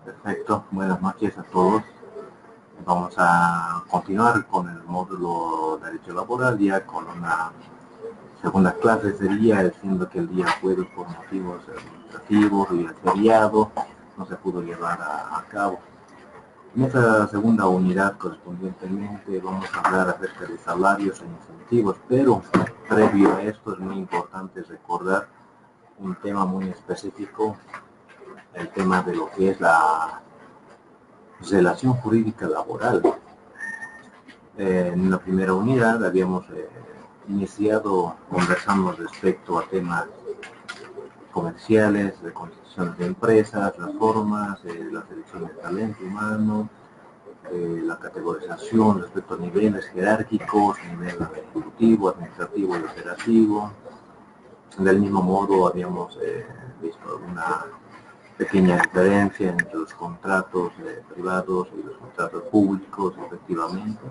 Perfecto, buenas noches a todos. Vamos a continuar con el módulo de Derecho Laboral, ya con una segunda clase sería, siendo que el día jueves por motivos administrativos y el feriado no se pudo llevar a cabo. En esta segunda unidad correspondientemente vamos a hablar acerca de salarios e incentivos, pero previo a esto es muy importante recordar un tema muy específico, el tema de lo que es la relación jurídica laboral. En la primera unidad habíamos iniciado conversando respecto a temas comerciales, de constituciones de empresas, las formas, la selección de talento humano, la categorización respecto a niveles jerárquicos, nivel ejecutivo, administrativo y operativo. Del mismo modo habíamos visto una pequeña diferencia entre los contratos privados y los contratos públicos, efectivamente.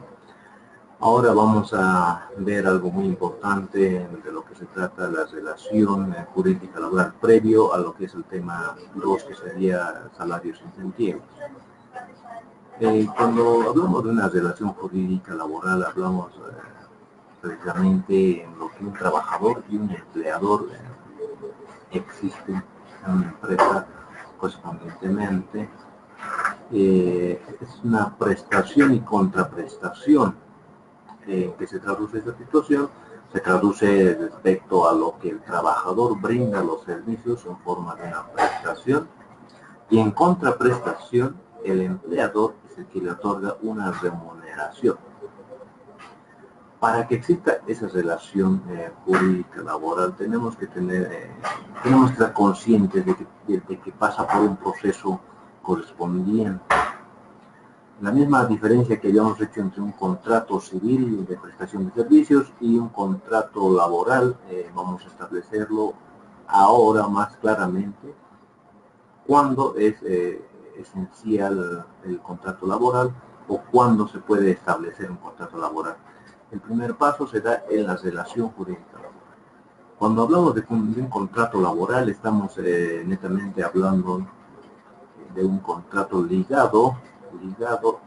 Ahora vamos a ver algo muy importante de lo que se trata la relación jurídica laboral previo a lo que es el tema 2, que sería salarios e incentivos. Cuando hablamos de una relación jurídica laboral, hablamos precisamente en lo que un trabajador y un empleador existen en una empresa correspondientemente. Es una prestación y contraprestación. ¿En qué se traduce esta situación? Se traduce respecto a lo que el trabajador brinda los servicios en forma de una prestación, y en contraprestación el empleador es el que le otorga una remuneración. Para que exista esa relación jurídica laboral tenemos que estar conscientes de que pasa por un proceso correspondiente. La misma diferencia que habíamos hecho entre un contrato civil de prestación de servicios y un contrato laboral, vamos a establecerlo ahora más claramente cuándo es esencial el contrato laboral o cuándo se puede establecer un contrato laboral. El primer paso se da en la relación jurídica laboral. Cuando hablamos de un contrato laboral estamos netamente hablando de un contrato ligado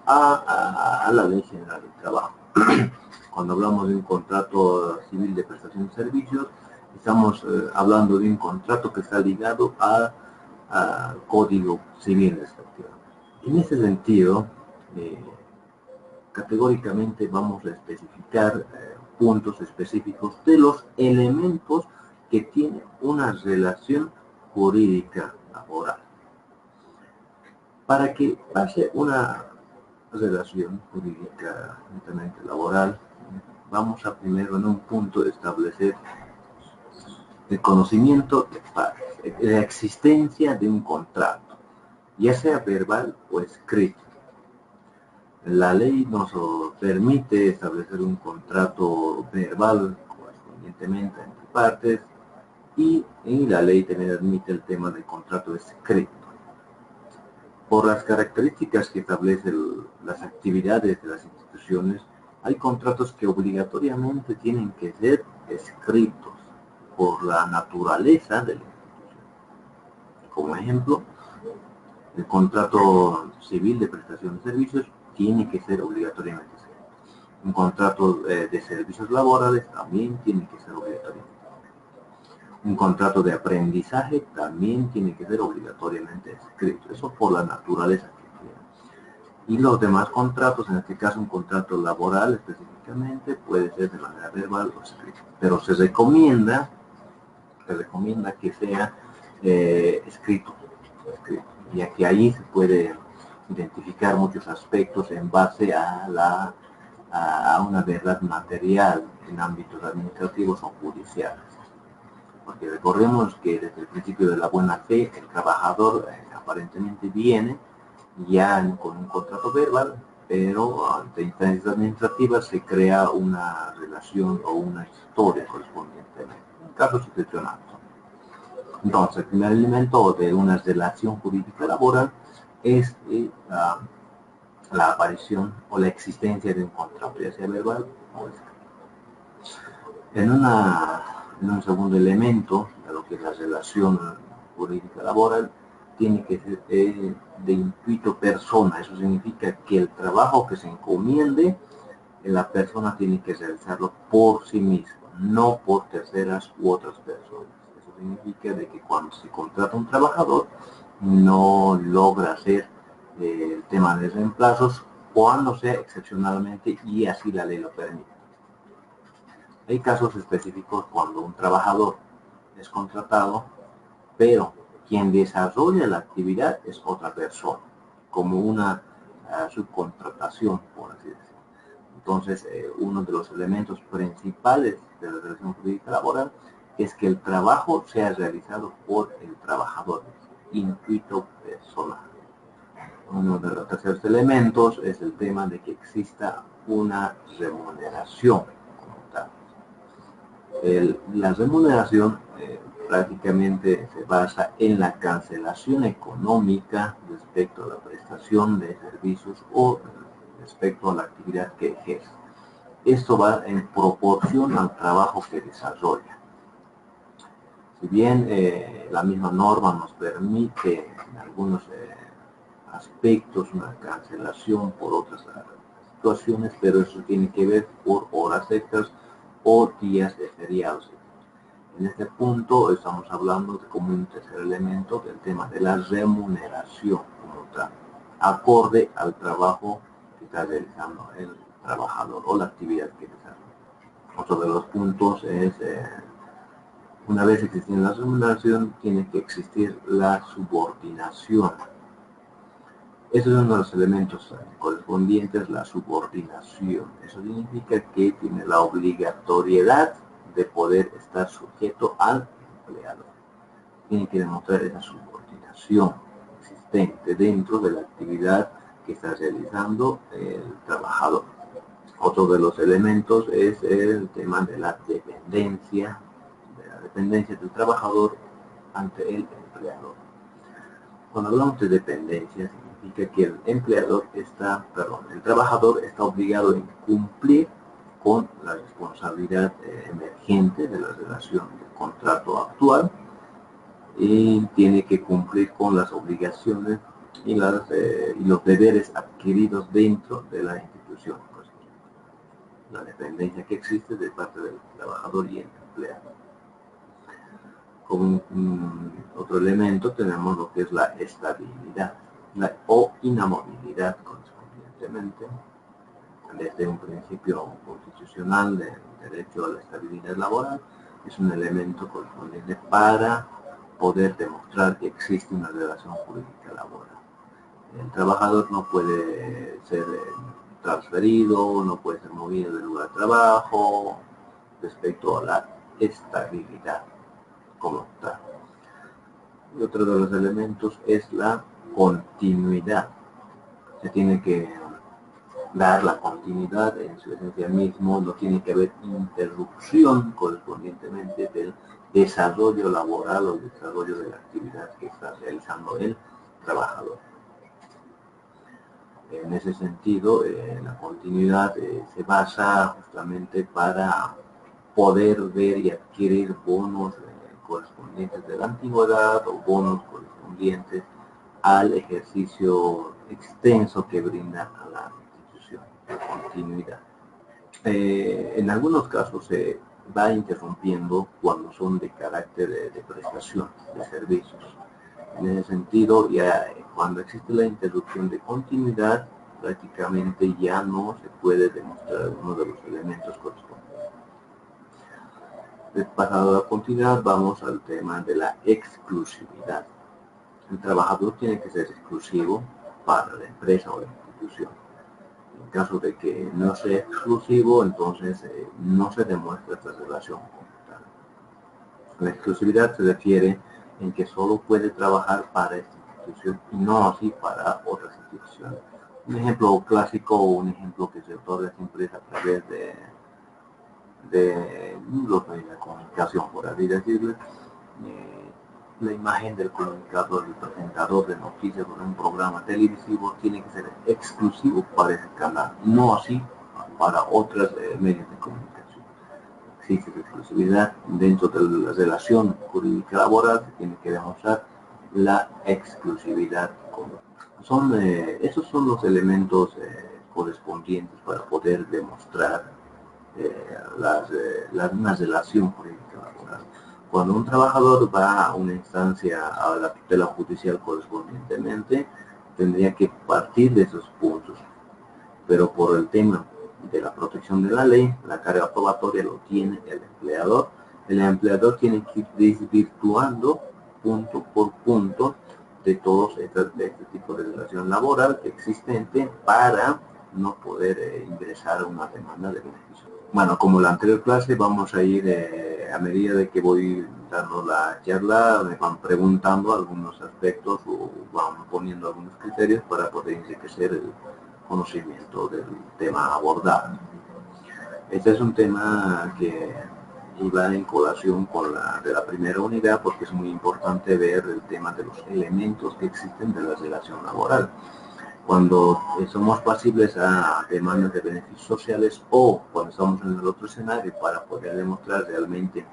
a la Ley General del Trabajo. Cuando hablamos de un contrato civil de prestación de servicios, estamos hablando de un contrato que está ligado al Código Civil respectivamente. En ese sentido, categóricamente vamos a especificar puntos específicos de los elementos que tiene una relación jurídica laboral. Para que pase una relación jurídica netamente laboral, vamos a primero en un punto establecer el conocimiento de la existencia de un contrato, ya sea verbal o escrito. La ley nos permite establecer un contrato verbal correspondientemente entre partes, y la ley también admite el tema del contrato escrito. Por las características que establecen las actividades de las instituciones, hay contratos que obligatoriamente tienen que ser escritos por la naturaleza de la institución. Como ejemplo, el contrato civil de prestación de servicios tiene que ser obligatoriamente escrito. Un contrato de servicios laborales también tiene que ser obligatoriamente. Un contrato de aprendizaje también tiene que ser obligatoriamente escrito. Eso por la naturaleza que tiene. Y los demás contratos, en este caso un contrato laboral específicamente, puede ser de manera verbal o escrita. Pero se recomienda que sea escrito, ya que ahí se puede identificar muchos aspectos en base a una verdad material en ámbitos administrativos o judiciales. Porque recordemos que desde el principio de la buena fe, el trabajador aparentemente viene ya con un contrato verbal, pero ante instancias administrativas se crea una relación o una historia correspondientemente, en casos excepcionales. Entonces, el primer elemento de una relación jurídica laboral es la aparición o la existencia de un contrato, ya sea verbal o escrito. En un segundo elemento de lo que es la relación jurídica laboral, tiene que ser de intuito persona. Eso significa que el trabajo que se encomiende, la persona tiene que realizarlo por sí misma, no por terceras u otras personas. Eso significa de que cuando se contrata un trabajador, no logra hacer el tema de reemplazos cuando sea excepcionalmente y así la ley lo permite. Hay casos específicos cuando un trabajador es contratado, pero quien desarrolla la actividad es otra persona, como una subcontratación, por así decirlo. Entonces, uno de los elementos principales de la relación jurídica laboral es que el trabajo sea realizado por el trabajador, intuito personal. Uno de los terceros elementos es el tema de que exista una remuneración como tal. La remuneración prácticamente se basa en la cancelación económica respecto a la prestación de servicios o respecto a la actividad que ejerce. Esto va en proporción al trabajo que desarrolla. Si bien la misma norma nos permite en algunos aspectos una cancelación por otras situaciones, pero eso tiene que ver por horas extras o días de feriados. En este punto estamos hablando de como un tercer elemento del tema de la remuneración como tal, acorde al trabajo que está realizando el trabajador o la actividad que desarrolla. Otro de los puntos es, una vez existiendo la remuneración, tiene que existir la subordinación. Ese es uno de los elementos correspondientes, la subordinación. Eso significa que tiene la obligatoriedad de poder estar sujeto al empleador. Tiene que demostrar esa subordinación existente dentro de la actividad que está realizando el trabajador. Otro de los elementos es el tema de la dependencia del trabajador ante el empleador. Cuando hablamos de dependencia, significa que el trabajador está obligado a cumplir con la responsabilidad emergente de la relación del contrato actual y tiene que cumplir con las obligaciones y los deberes adquiridos dentro de la institución. Pues, la dependencia que existe de parte del trabajador y el empleado. Como otro elemento tenemos lo que es la estabilidad o inamovilidad correspondientemente. Desde un principio constitucional del derecho a la estabilidad laboral, es un elemento correspondiente para poder demostrar que existe una relación jurídica laboral. El trabajador no puede ser transferido, no puede ser movido del lugar de trabajo respecto a la estabilidad como tal. Y otro de los elementos es la continuidad. Se tiene que dar la continuidad en su esencia mismo, no tiene que haber interrupción correspondientemente del desarrollo laboral o desarrollo de la actividad que está realizando el trabajador. En ese sentido, la continuidad se basa justamente para poder ver y adquirir bonos correspondientes de la antigüedad o bonos correspondientes al ejercicio extenso que brinda a la institución, de continuidad. En algunos casos se va interrumpiendo cuando son de carácter de prestación de servicios. En ese sentido, ya cuando existe la interrupción de continuidad, prácticamente ya no se puede demostrar uno de los elementos correspondientes. Pasado a continuidad, vamos al tema de la exclusividad. El trabajador tiene que ser exclusivo para la empresa o la institución. En caso de que no sea exclusivo, entonces no se demuestra esta relación como tal. La exclusividad se refiere en que solo puede trabajar para esta institución y no así para otras instituciones. Un ejemplo clásico o un ejemplo que se otorga siempre es a través de los medios de comunicación, por así decirlo. La imagen del comunicador, el presentador de noticias en un programa televisivo tiene que ser exclusivo para ese canal, no así para otros medios de comunicación. Existe exclusividad dentro de la relación jurídica laboral, se tiene que demostrar la exclusividad común. Esos son los elementos correspondientes para poder demostrar una relación jurídica laboral. Cuando un trabajador va a una instancia a la tutela judicial correspondientemente, tendría que partir de esos puntos, pero por el tema de la protección de la ley, la carga probatoria lo tiene el empleador tiene que ir desvirtuando punto por punto de todos este tipo de relación laboral existente para no poder ingresar a una demanda de beneficio. Bueno, como la anterior clase, vamos a ir a medida de que voy dando la charla, me van preguntando algunos aspectos o van poniendo algunos criterios para poder enriquecer el conocimiento del tema abordado. Este es un tema que iba en colación con la de la primera unidad porque es muy importante ver el tema de los elementos que existen de la relación laboral. Cuando somos pasibles a demandas de beneficios sociales o cuando estamos en el otro escenario para poder demostrar realmente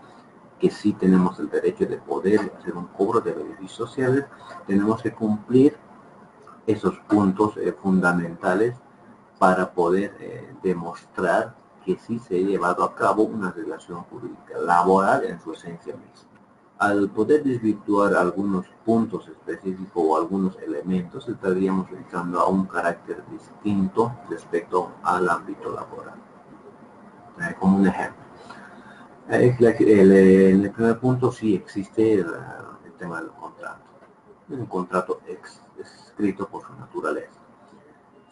que sí tenemos el derecho de poder hacer un cobro de beneficios sociales, tenemos que cumplir esos puntos fundamentales para poder demostrar que sí se ha llevado a cabo una relación jurídica laboral en su esencia misma. Al poder desvirtuar algunos puntos específicos o algunos elementos, estaríamos entrando a un carácter distinto respecto al ámbito laboral. Como un ejemplo. En el primer punto sí existe el tema del contrato. Un contrato escrito por su naturaleza.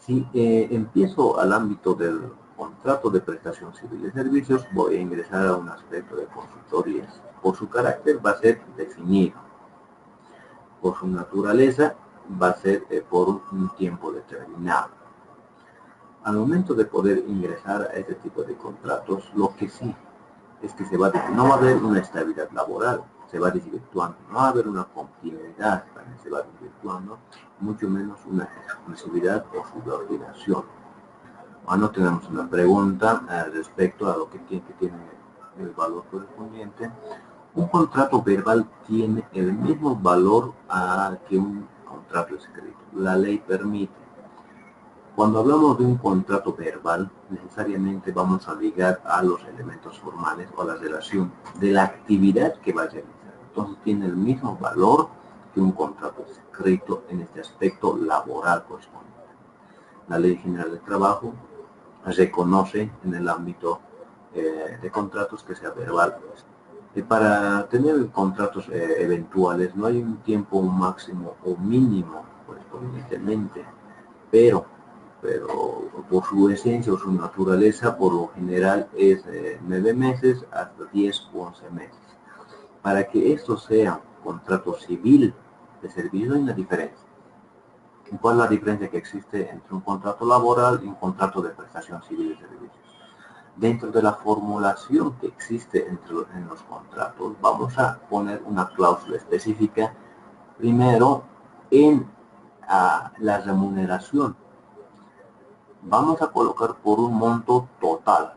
Si empiezo al ámbito del contrato de prestación civil de servicios, voy a ingresar a un aspecto de consultorías. Por su carácter va a ser definido. Por su naturaleza va a ser por un tiempo determinado. Al momento de poder ingresar a este tipo de contratos, lo que sí es que no va a haber una estabilidad laboral, se va desvirtuando, no va a haber una continuidad, también se va desvirtuando, mucho menos una exclusividad o subordinación. Bueno, tenemos una pregunta respecto a lo que tiene el valor correspondiente. Un contrato verbal tiene el mismo valor que un contrato escrito. La ley permite. Cuando hablamos de un contrato verbal, necesariamente vamos a ligar a los elementos formales o a la relación de la actividad que va a realizar. Entonces tiene el mismo valor que un contrato escrito en este aspecto laboral correspondiente. La Ley General del Trabajo reconoce en el ámbito de contratos que sea verbal. Para tener contratos eventuales no hay un tiempo máximo o mínimo correspondientemente, pero por su esencia o su naturaleza, por lo general es 9 meses hasta 10 u 11 meses. Para que esto sea contrato civil de servicio hay una diferencia. ¿Cuál es la diferencia que existe entre un contrato laboral y un contrato de prestación civil de servicios? Dentro de la formulación que existe en los contratos, vamos a poner una cláusula específica, primero en la remuneración. Vamos a colocar por un monto total.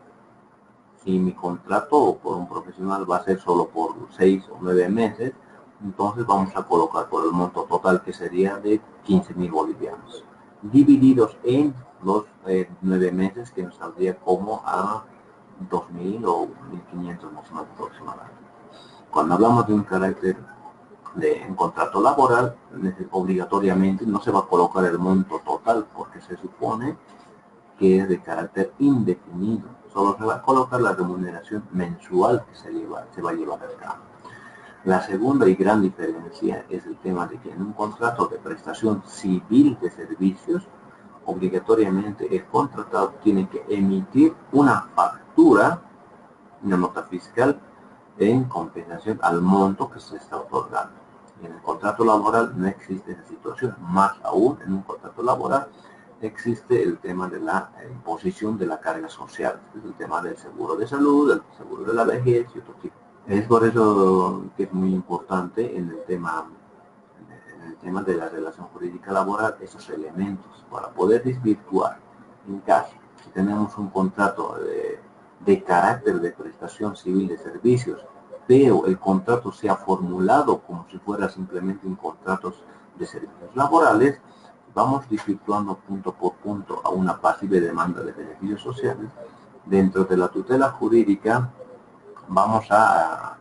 Si mi contrato por un profesional va a ser solo por 6 o 9 meses, entonces vamos a colocar por el monto total que sería de 15.000 bolivianos, divididos en los 9 meses que nos saldría como a 2.000 o 1.500 más o menos aproximadamente. Cuando hablamos de un carácter de un contrato laboral, obligatoriamente no se va a colocar el monto total porque se supone que es de carácter indefinido. Solo se va a colocar la remuneración mensual que se va a llevar a cabo. La segunda y gran diferencia es el tema de que en un contrato de prestación civil de servicios, obligatoriamente el contratado tiene que emitir una factura, una nota fiscal, en compensación al monto que se está otorgando. Y en el contrato laboral no existe esa situación, más aún en un contrato laboral existe el tema de la imposición de la carga social, es el tema del seguro de salud, el seguro de la vejez y otro tipo. Es por eso que es muy importante en el tema de la relación jurídica laboral esos elementos para poder desvirtuar. En caso, si tenemos un contrato de carácter de prestación civil de servicios veo el contrato sea formulado como si fuera simplemente un contrato de servicios laborales, vamos desvirtuando punto por punto a una pasiva demanda de beneficios sociales. Dentro de la tutela jurídica vamos a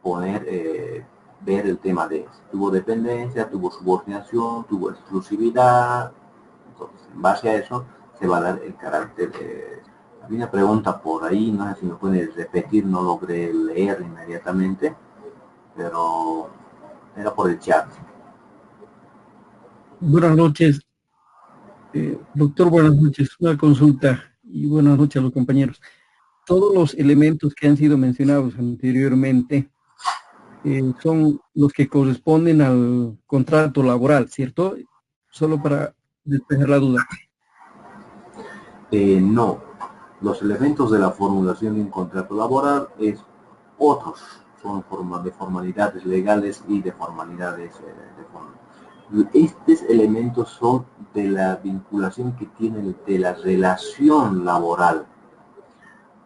poner, ver el tema de si tuvo dependencia, tuvo subordinación, tuvo exclusividad. Entonces, en base a eso se va a dar el carácter de... Había una pregunta por ahí, no sé si me puedes repetir, no logré leer inmediatamente, pero era por el chat. Buenas noches, doctor, buenas noches. Una consulta y buenas noches a los compañeros. Todos los elementos que han sido mencionados anteriormente son los que corresponden al contrato laboral, ¿cierto? Solo para despejar la duda. No, los elementos de la formulación de un contrato laboral es otros, son de formalidades legales y de formalidades de forma. Estos elementos son de la vinculación que tienen de la relación laboral.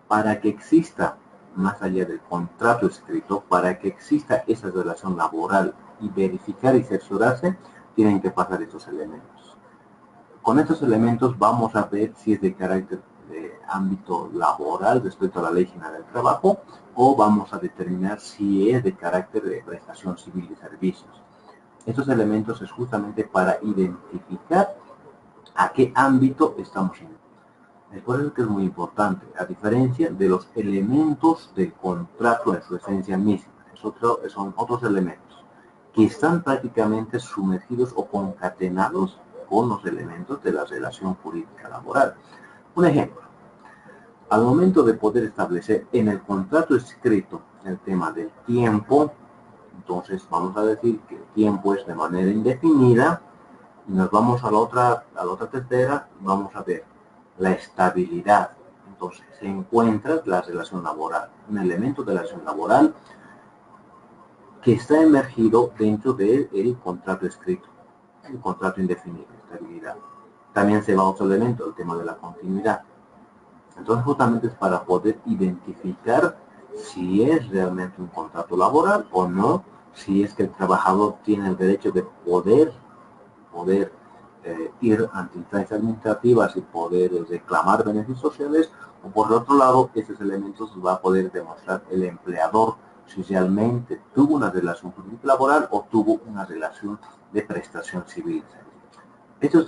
Para que exista, más allá del contrato escrito, para que exista esa relación laboral y verificar y cerciorarse, tienen que pasar estos elementos. Con estos elementos vamos a ver si es de carácter de ámbito laboral respecto a la Ley General del Trabajo o vamos a determinar si es de carácter de prestación civil de servicios. Estos elementos es justamente para identificar a qué ámbito estamos en. Es por eso que es muy importante, a diferencia de los elementos del contrato en su esencia misma. Son otros elementos que están prácticamente sumergidos o concatenados con los elementos de la relación jurídica laboral. Un ejemplo, al momento de poder establecer en el contrato escrito el tema del tiempo, entonces vamos a decir que el tiempo es de manera indefinida y nos vamos a la otra tercera, vamos a ver la estabilidad. Entonces se encuentra la relación laboral, un elemento de la relación laboral que está emergido dentro del contrato escrito, el contrato indefinido, estabilidad. También se va a otro elemento, el tema de la continuidad. Entonces justamente es para poder identificar si es realmente un contrato laboral o no, si es que el trabajador tiene el derecho de poder ir ante instancias administrativas y poder reclamar beneficios sociales, o por otro lado, esos elementos va a poder demostrar el empleador si realmente tuvo una relación jurídica laboral o tuvo una relación de prestación civil. Estos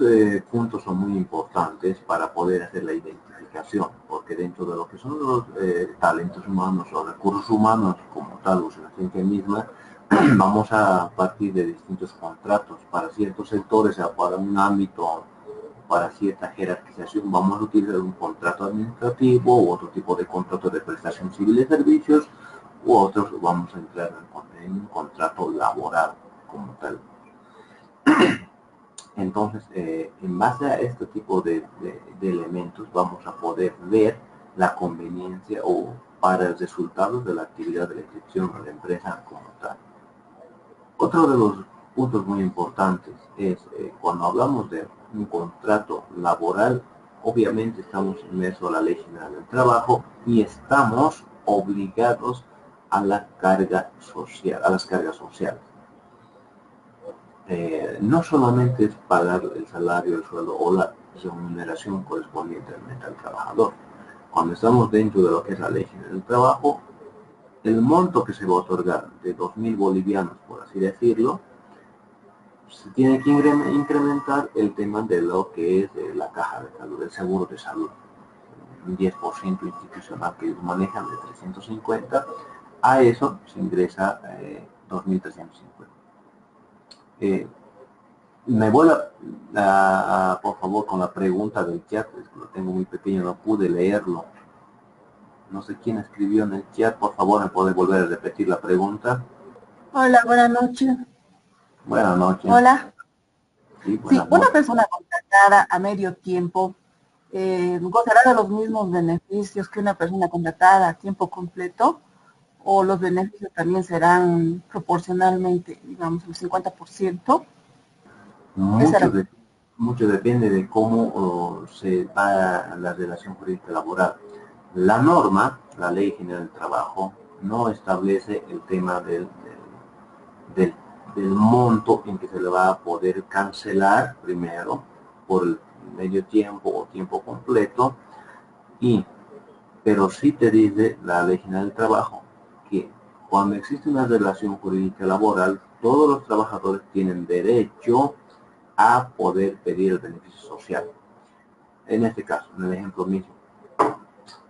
puntos son muy importantes para poder hacer la identificación, porque dentro de lo que son los talentos humanos o recursos humanos como tal, o la ciencia misma, vamos a partir de distintos contratos para ciertos sectores, para un ámbito, para cierta jerarquización, vamos a utilizar un contrato administrativo u otro tipo de contrato de prestación civil de servicios, u otros vamos a entrar en un contrato laboral como tal. Entonces, en base a este tipo de elementos, vamos a poder ver la conveniencia o para el resultado de la actividad de la inscripción a la empresa como tal. Otro de los puntos muy importantes es cuando hablamos de un contrato laboral, obviamente estamos inmersos a la Ley General del Trabajo y estamos obligados a la carga social, a las cargas sociales. No solamente es pagar el salario, el sueldo o la remuneración correspondiente al trabajador. Cuando estamos dentro de lo que es la Ley General del Trabajo, el monto que se va a otorgar de 2.000 bolivianos, por así decirlo, se tiene que incrementar el tema de lo que es la caja de salud, el seguro de salud. Un 10% institucional que ellos manejan de 350, a eso se ingresa 2.350. Me voy por favor, con la pregunta del chat, lo tengo muy pequeño, no pude leerlo. No sé quién escribió en el chat, por favor, ¿me puede volver a repetir la pregunta? Hola, buenas noches. Buenas noches. Hola. Sí, Sí, buenas una noches. persona contratada a medio tiempo gozará de los mismos beneficios que una persona contratada a tiempo completo, o los beneficios también serán proporcionalmente, digamos, el 50%. Mucho depende de cómo se va la relación jurídica laboral. La norma, la Ley General del Trabajo, no establece el tema del monto en que se le va a poder cancelar primero por el medio tiempo o tiempo completo, pero sí te dice la Ley General del Trabajo que cuando existe una relación jurídica laboral, todos los trabajadores tienen derecho a poder pedir el beneficio social. En este caso, en el ejemplo mismo,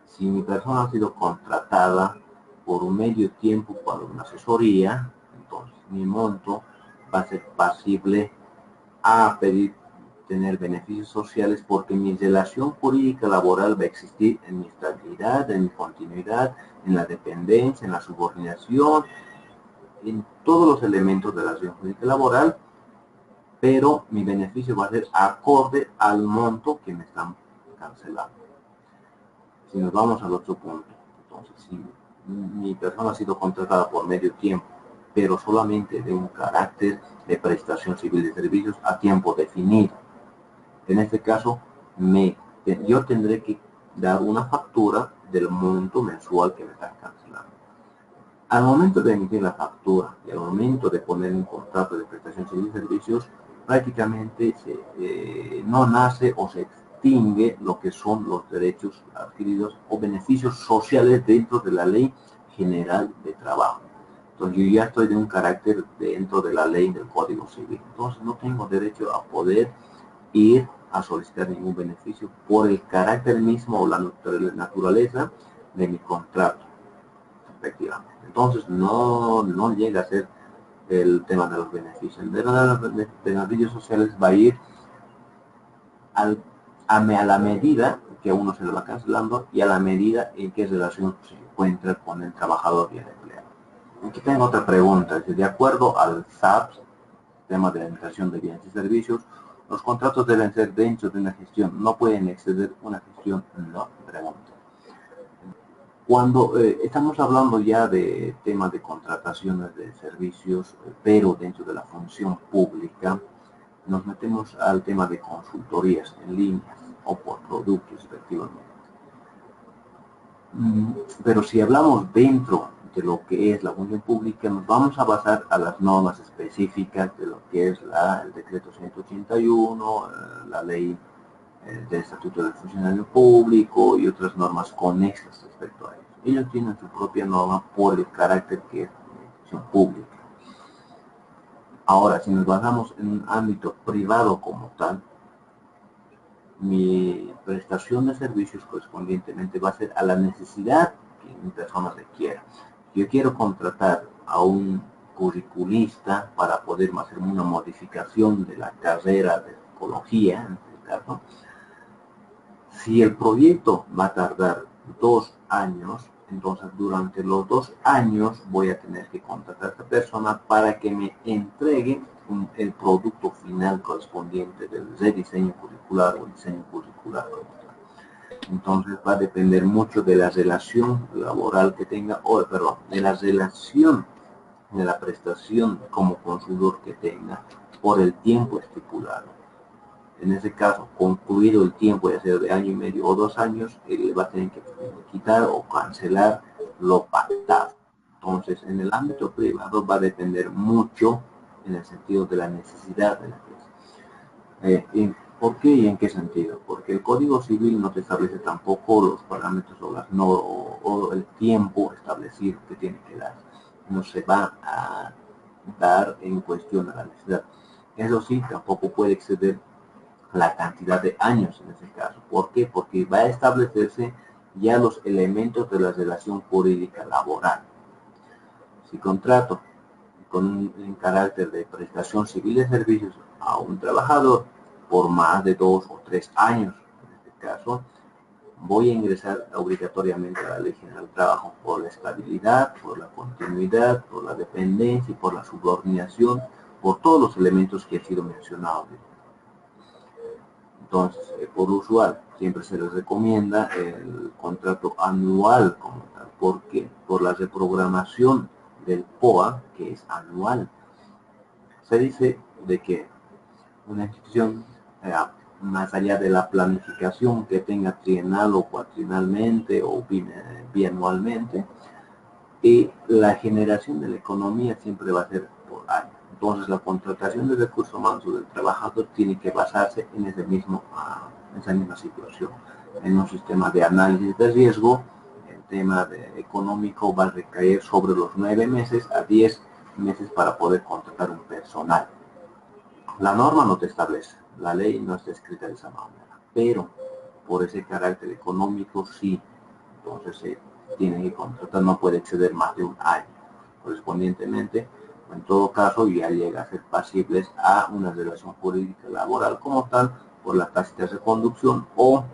si mi persona ha sido contratada por un medio tiempo para una asesoría, entonces mi monto va a ser pasible a pedir tener beneficios sociales porque mi relación jurídica laboral va a existir en mi estabilidad, en mi continuidad, en la dependencia, en la subordinación, en todos los elementos de la relación jurídica laboral, pero mi beneficio va a ser acorde al monto que me están cancelando. Si nos vamos al otro punto, entonces si mi persona ha sido contratada por medio tiempo, pero solamente de un carácter de prestación civil de servicios a tiempo definido, en este caso yo tendré que dar una factura del monto mensual que me están cancelando. Al momento de emitir la factura y al momento de poner un contrato de prestación civil de servicios, prácticamente no nace o se extingue lo que son los derechos adquiridos o beneficios sociales dentro de la Ley General de Trabajo. Entonces yo ya estoy de un carácter dentro de la ley del Código Civil. Entonces no tengo derecho a poder ir a solicitar ningún beneficio por el carácter mismo o la naturaleza de mi contrato, efectivamente. Entonces no llega a ser el tema de los beneficios. El tema de los beneficios sociales va a ir a la medida que uno se lo va cancelando y a la medida en qué relación se encuentra con el trabajador y el empleado. Aquí tengo otra pregunta. De acuerdo al SAPS, tema de la administración de bienes y servicios, los contratos deben ser dentro de una gestión, no pueden exceder una gestión, no, pregunta. Cuando estamos hablando ya de temas de contrataciones de servicios, pero dentro de la función pública, nos metemos al tema de consultorías en línea o por productos, efectivamente. Pero si hablamos dentro de lo que es la función pública, nos vamos a basar a las normas específicas de lo que es el decreto 181, la ley del Estatuto del Funcionario Público y otras normas conexas respecto a ello. Ellos tienen su propia norma por el carácter que es función pública. Ahora, si nos basamos en un ámbito privado como tal, mi prestación de servicios correspondientemente va a ser a la necesidad que mi persona requiera. Yo quiero contratar a un curriculista para poder hacer una modificación de la carrera de psicología, en este caso. Si el proyecto va a tardar 2 años, entonces durante los 2 años voy a tener que contratar a esta persona para que me entregue el producto final correspondiente del rediseño curricular o diseño curricular. Entonces va a depender mucho de la relación laboral que tenga, de la relación de la prestación como consultor que tenga por el tiempo estipulado. En ese caso, concluido el tiempo, ya sea de año y medio o 2 años, él va a tener que quitar o cancelar lo pactado. Entonces, en el ámbito privado va a depender mucho en el sentido de la necesidad de la empresa. ¿Por qué y en qué sentido? Porque el Código Civil no te establece tampoco los parámetros o el tiempo establecido que tiene que dar. No se va a dar en cuestión a la necesidad. Eso sí, tampoco puede exceder la cantidad de años en ese caso. ¿Por qué? Porque va a establecerse ya los elementos de la relación jurídica laboral. Si contrato con un carácter de prestación civil de servicios a un trabajador por más de 2 o 3 años, en este caso, voy a ingresar obligatoriamente a la Ley General del Trabajo por la estabilidad, por la continuidad, por la dependencia y por la subordinación, por todos los elementos que he sido mencionados. Entonces, por usual, siempre se les recomienda el contrato anual como tal. ¿Por qué? Por la reprogramación del POA, que es anual. Se dice de que una institución, más allá de la planificación que tenga trienal o cuatrinalmente o bianualmente, y la generación de la economía siempre va a ser por año. Entonces la contratación de recursos humanos del trabajador tiene que basarse en esa misma situación, en un sistema de análisis de riesgo. El tema económico va a recaer sobre los 9 meses a 10 meses para poder contratar un personal. La norma no te establece, la ley no está escrita de esa manera, pero por ese carácter económico sí, entonces se tiene que contratar, no puede exceder más de un año. Correspondientemente, en todo caso, ya llega a ser pasibles a una relación jurídica laboral como tal, por la tácita reconducción o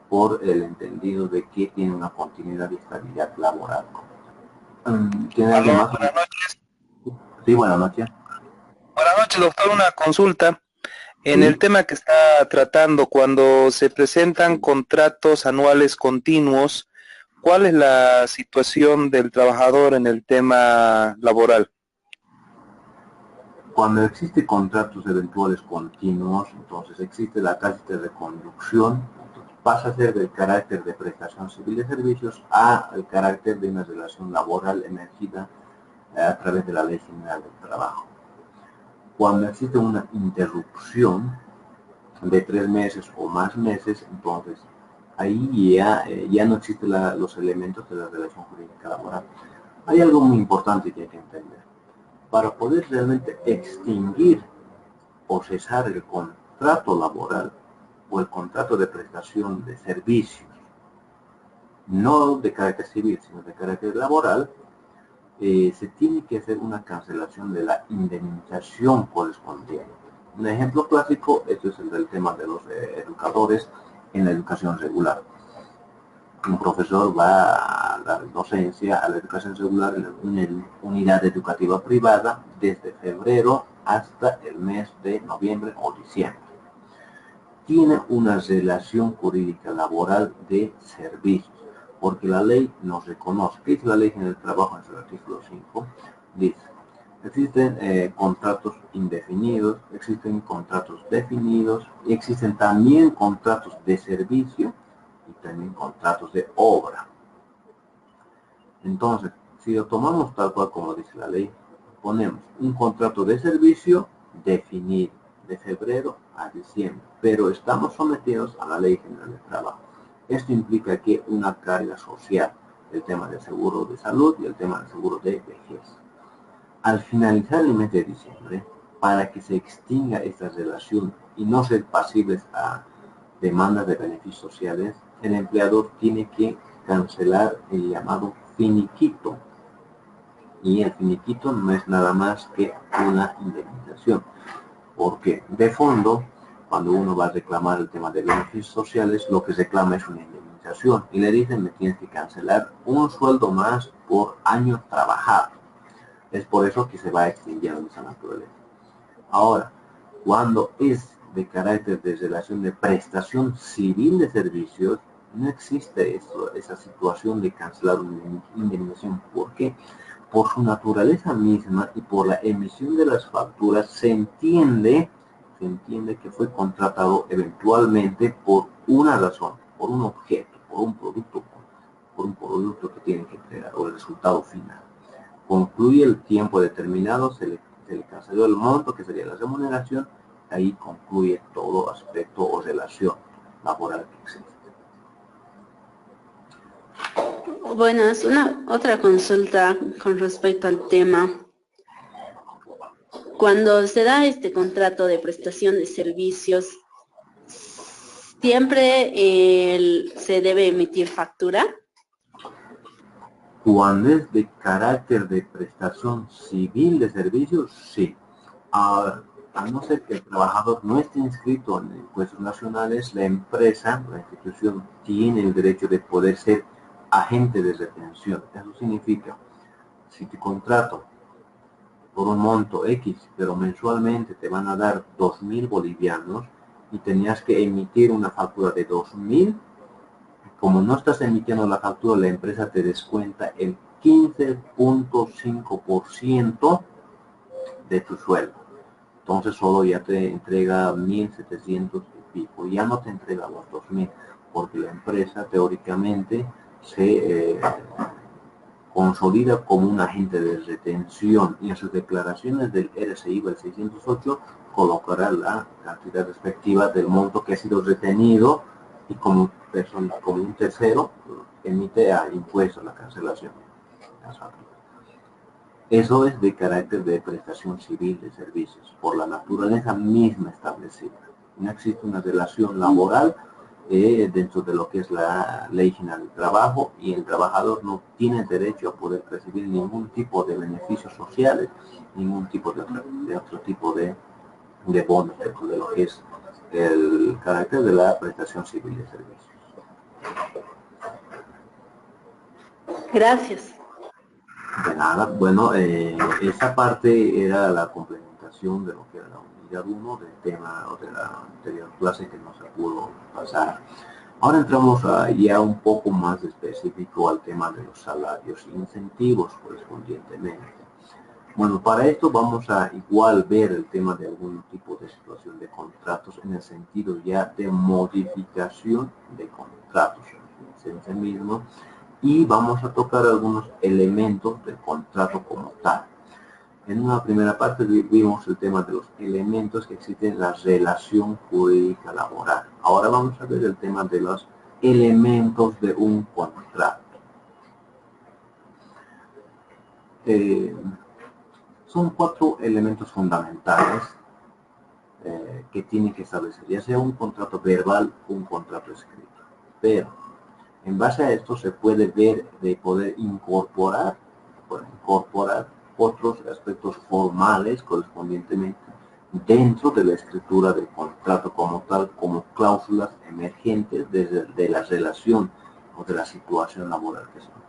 por el entendido de que tiene una continuidad y estabilidad laboral. ¿Tiene alguien más? Buenas noches. Sí, buenas noches. Buenas noches, doctor. Una consulta. En Sí. el tema que está tratando, cuando se presentan contratos anuales continuos, ¿cuál es la situación del trabajador en el tema laboral? Cuando existe contratos eventuales continuos, entonces existe la tácita de reconducción, pasa a ser del carácter de prestación civil de servicios a el carácter de una relación laboral emergida a través de la Ley General del Trabajo. Cuando existe una interrupción de 3 meses o más meses, entonces ahí ya no existen los elementos de la relación jurídica laboral. Hay algo muy importante que hay que entender. Para poder realmente extinguir o cesar el contrato laboral o el contrato de prestación de servicios, no de carácter civil, sino de carácter laboral, se tiene que hacer una cancelación de la indemnización correspondiente. Un ejemplo clásico, esto es el del tema de los educadores en la educación regular. Un profesor va a dar docencia a la educación regular en una unidad educativa privada desde febrero hasta el mes de noviembre o diciembre. Tiene una relación jurídica laboral de servicios, porque la ley nos reconoce. ¿Qué dice la Ley General del Trabajo en su artículo 5? Dice, existen contratos indefinidos, existen contratos definidos, y existen también contratos de servicio y también contratos de obra. Entonces, si lo tomamos tal cual como dice la ley, ponemos un contrato de servicio definido de febrero a diciembre, pero estamos sometidos a la Ley General del Trabajo. Esto implica que una carga social, el tema del seguro de salud y el tema del seguro de vejez. Al finalizar el mes de diciembre, para que se extinga esta relación y no ser pasibles a demandas de beneficios sociales, el empleador tiene que cancelar el llamado finiquito. Y el finiquito no es nada más que una indemnización. Porque de fondo, cuando uno va a reclamar el tema de beneficios sociales, lo que reclama es una indemnización. Y le dicen, me tienes que cancelar un sueldo más por año trabajado. Es por eso que se va extinguiendo esa naturaleza. Ahora, cuando es de carácter de relación de prestación civil de servicios, no existe esa situación de cancelar una indemnización. ¿Por qué? Por su naturaleza misma y por la emisión de las facturas se entiende que fue contratado eventualmente por una razón, por un objeto, por un producto que tiene que entregar o el resultado final. Concluye el tiempo determinado, se le canceló el monto que sería la remuneración, ahí concluye todo aspecto o relación laboral que existe. Buenas, otra consulta con respecto al tema. Cuando se da este contrato de prestación de servicios, ¿siempre se debe emitir factura? Cuando es de carácter de prestación civil de servicios, sí. A no ser que el trabajador no esté inscrito en impuestos nacionales, la empresa, la institución, tiene el derecho de poder ser agente de retención. Eso significa, si te contrato por un monto X, pero mensualmente te van a dar 2.000 bolivianos y tenías que emitir una factura de 2.000, como no estás emitiendo la factura, la empresa te descuenta el 15.5% de tu sueldo. Entonces solo ya te entrega 1.700 y pico, ya no te entrega los 2.000, porque la empresa teóricamente se consolida como un agente de retención y en sus declaraciones del RCI del 608 colocará la cantidad respectiva del monto que ha sido retenido y como un tercero emite a impuesto la cancelación. Eso es de carácter de prestación civil de servicios, por la naturaleza misma establecida. No existe una relación laboral dentro de lo que es la Ley General del Trabajo, y el trabajador no tiene derecho a poder recibir ningún tipo de beneficios sociales, ningún tipo de otro tipo de bonos dentro de lo que es el carácter de la prestación civil de servicios. Gracias. De nada. Bueno, esa parte era la complementación de lo que era la unidad 1 del tema o de la anterior clase que no se pudo pasar. Ahora entramos ya un poco más específico al tema de los salarios e incentivos correspondientemente. Bueno, para esto vamos a igual ver el tema de algún tipo de situación de contratos en el sentido ya de modificación de contratos en sí mismo, y vamos a tocar algunos elementos del contrato como tal. En una primera parte vimos el tema de los elementos que existen en la relación jurídica laboral. Ahora vamos a ver el tema de los elementos de un contrato. Son 4 elementos fundamentales que tiene que establecer, ya sea un contrato verbal o un contrato escrito. Pero en base a esto se puede ver de poder incorporar otros aspectos formales correspondientemente dentro de la escritura del contrato como tal, como cláusulas emergentes de la relación o de la situación laboral que se encuentra.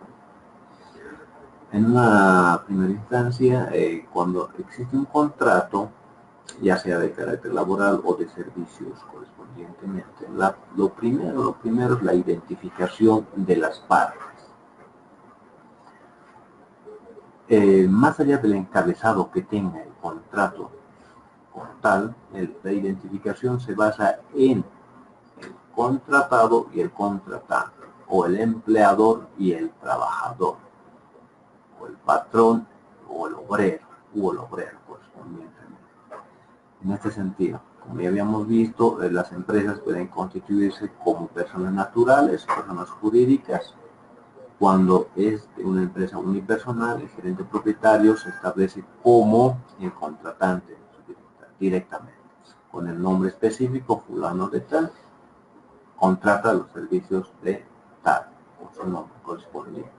En una primera instancia, cuando existe un contrato, ya sea de carácter laboral o de servicios correspondientemente, lo primero es la identificación de las partes. Más allá del encabezado que tenga el contrato como tal, la identificación se basa en el contratado y el contratante, o el empleador y el trabajador, o el patrón o el obrero correspondientemente. En este sentido, como ya habíamos visto, las empresas pueden constituirse como personas naturales, personas jurídicas. Cuando es de una empresa unipersonal, el gerente propietario se establece como el contratante directamente, con el nombre específico, fulano de tal, contrata los servicios de tal, con su nombre correspondiente.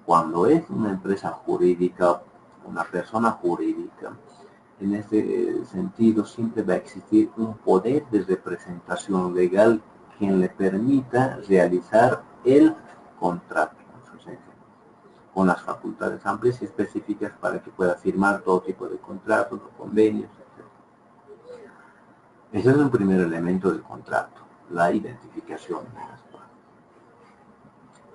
Cuando es una empresa jurídica, una persona jurídica, en este sentido siempre va a existir un poder de representación legal quien le permita realizar el contrato, con las facultades amplias y específicas para que pueda firmar todo tipo de contratos o convenios, etc. Ese es el primer elemento del contrato, la identificación de las partes.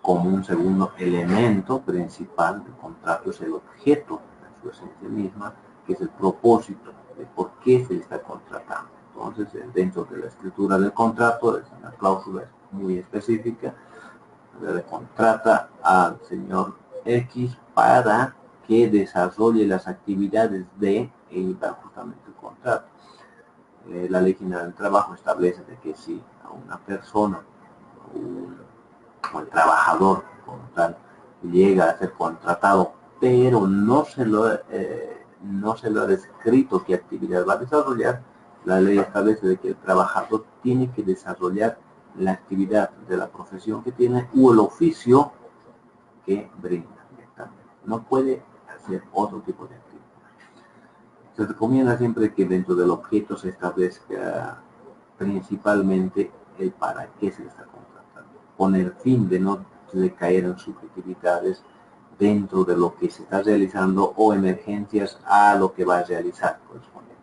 Como un segundo elemento principal del contrato es el objeto en su esencia misma, que es el propósito de por qué se está contratando. Entonces, dentro de la escritura del contrato, es una cláusula muy específica, le contrata al señor X para que desarrolle las actividades de, y va justamente el contrato. La Ley General del Trabajo establece de que si a una persona o el trabajador como tal llega a ser contratado, pero no se lo ha descrito qué actividad va a desarrollar, la ley establece de que el trabajador tiene que desarrollar la actividad de la profesión que tiene o el oficio que brinda directamente. No puede hacer otro tipo de actividad. Se recomienda siempre que dentro del objeto se establezca principalmente el para qué se está contratando, con el fin de no caer en subjetividades dentro de lo que se está realizando o emergencias a lo que va a realizar correspondiente.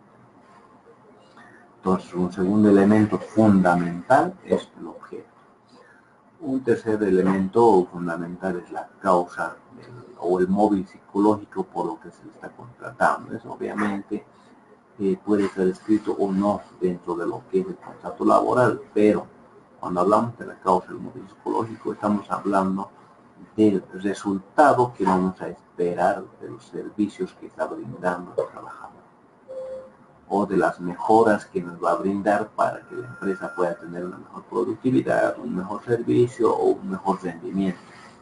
Entonces, un segundo elemento fundamental es el objeto. Un tercer elemento fundamental es la causa o el móvil psicológico por lo que se está contratando. Eso obviamente puede ser escrito o no dentro de lo que es el contrato laboral, pero cuando hablamos de la causa del móvil psicológico estamos hablando del resultado que vamos a esperar de los servicios que está brindando el trabajador, o de las mejoras que nos va a brindar para que la empresa pueda tener una mejor productividad, un mejor servicio o un mejor rendimiento,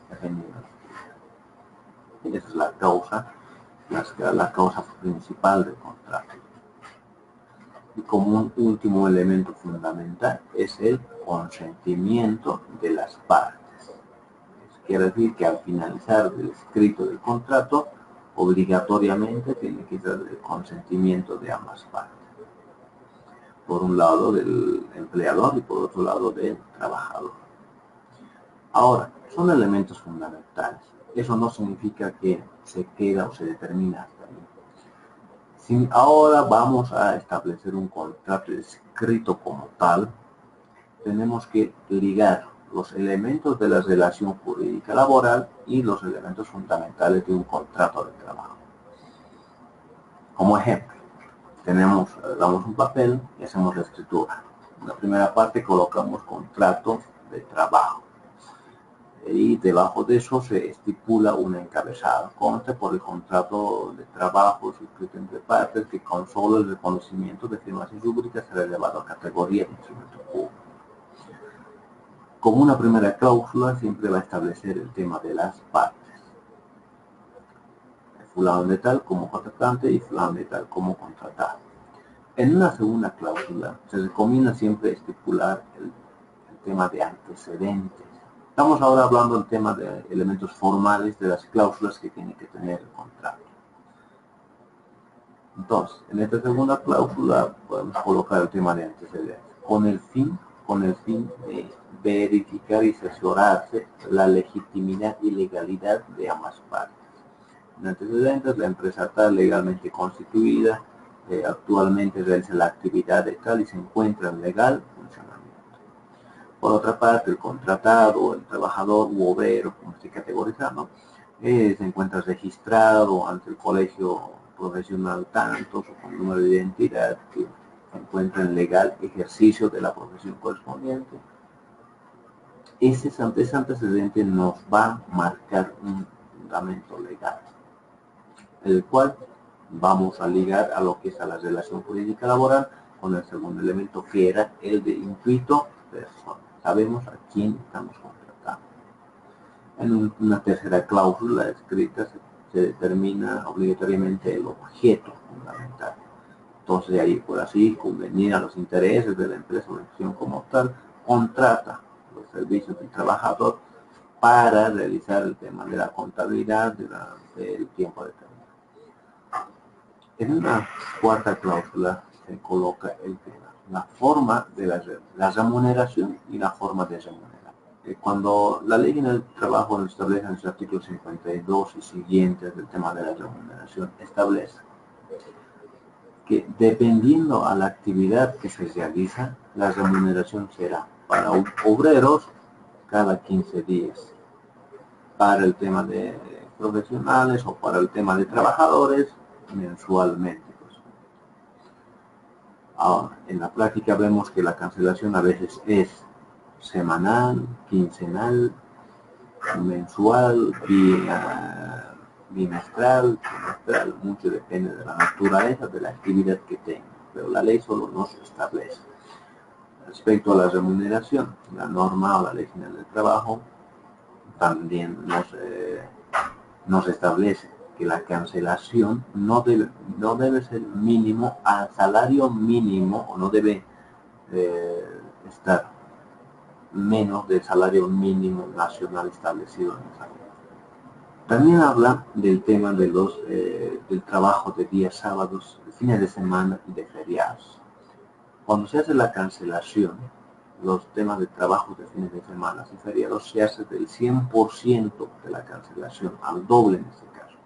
dependiendo de la actividad. Esa es la causa principal del contrato. Y como un último elemento fundamental es el consentimiento de las partes. Quiere decir que al finalizar el escrito del contrato, obligatoriamente tiene que ser el consentimiento de ambas partes. Por un lado del empleador y por otro lado del trabajador. Ahora, son elementos fundamentales. Eso no significa que se queda o se determina hasta ahí. Si ahora vamos a establecer un contrato escrito como tal, tenemos que ligar los elementos de la relación jurídica laboral y los elementos fundamentales de un contrato de trabajo. Como ejemplo, damos un papel y hacemos la escritura. En la primera parte colocamos contrato de trabajo. Y debajo de eso se estipula un encabezado. Conste por el contrato de trabajo suscrito entre partes que con solo el reconocimiento de firmas y rúbricas será elevado a categoría de instrumento público. Como una primera cláusula siempre va a establecer el tema de las partes. Fulano de tal como contratante y fulano de tal como contratado. En una segunda cláusula se recomienda siempre estipular el tema de antecedentes. Estamos ahora hablando del tema de elementos formales de las cláusulas que tiene que tener el contrato. Entonces, en esta segunda cláusula podemos colocar el tema de antecedentes, con el fin de verificar y asesorarse la legitimidad y legalidad de ambas partes. En antecedentes, la empresa está legalmente constituida, actualmente realiza la actividad de tal y se encuentra en legal funcionamiento. Por otra parte, el contratado, el trabajador u obrero, como estoy categorizando, se encuentra registrado ante el colegio profesional tanto, con número de identidad, que se encuentra en legal ejercicio de la profesión correspondiente. Ese antecedente nos va a marcar un fundamento legal, el cual vamos a ligar a lo que es a la relación jurídica laboral con el segundo elemento, que era el de intuito persona. Sabemos a quién estamos contratando. En una tercera cláusula escrita se determina obligatoriamente el objeto fundamental. Entonces, de ahí por así convenir a los intereses de la empresa o organización como tal, contrata los servicios del trabajador para realizar el tema de la contabilidad del tiempo determinado. En una cuarta cláusula se coloca el tema, la forma de la remuneración y la forma de remunerar. Cuando la ley en el trabajo nos establece en el artículo 52 y siguientes del tema de la remuneración, establece que dependiendo a la actividad que se realiza, la remuneración será para obreros cada 15 días, para el tema de profesionales o para el tema de trabajadores mensualmente. Ahora, en la práctica vemos que la cancelación a veces es semanal, quincenal, mensual, bimestral, trimestral, mucho depende de la naturaleza de la actividad que tenga, pero la ley solo nos establece. Respecto a la remuneración, la norma o la ley general del trabajo también nos establece que la cancelación no debe ser mínimo al salario mínimo, o no debe estar menos del salario mínimo nacional establecido en esa ley. También habla del tema de del trabajo de días sábados, de fines de semana y de feriados. Cuando se hace la cancelación, los temas de trabajo de fines de semana y feriados se hace del 100% de la cancelación, al doble en este caso.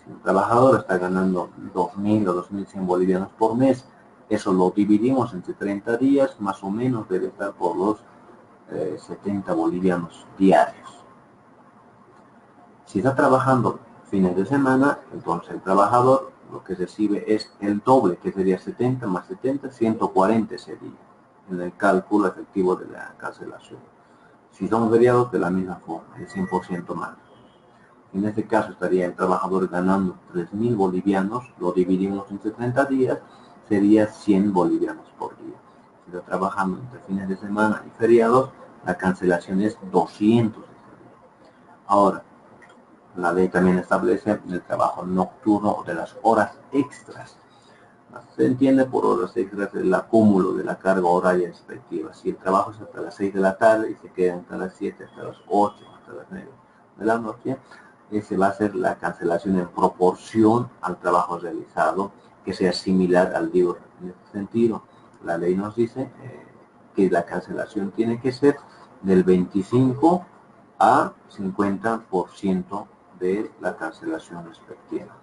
Si un trabajador está ganando 2.000 o 2.100 bolivianos por mes, eso lo dividimos entre 30 días, más o menos debe estar por los 70 bolivianos diarios. Si está trabajando fines de semana, entonces el trabajador lo que recibe es el doble, que sería 70 más 70, 140 ese día, en el cálculo efectivo de la cancelación. Si son feriados, de la misma forma, el 100% más. En este caso estaría el trabajador ganando 3.000 bolivianos, lo dividimos entre 30 días, sería 100 bolivianos por día. Si está trabajando entre fines de semana y feriados, la cancelación es 200. Ahora, la ley también establece el trabajo nocturno o de las horas extras. Se entiende por horas extras el acúmulo de la carga horaria respectiva. Si el trabajo es hasta las 6 de la tarde y se queda hasta las 7, hasta las 8, hasta las 9 de la noche, ese va a ser la cancelación en proporción al trabajo realizado, que sea similar al diurno. En este sentido, la ley nos dice que la cancelación tiene que ser del 25 a 50% de la cancelación respectiva.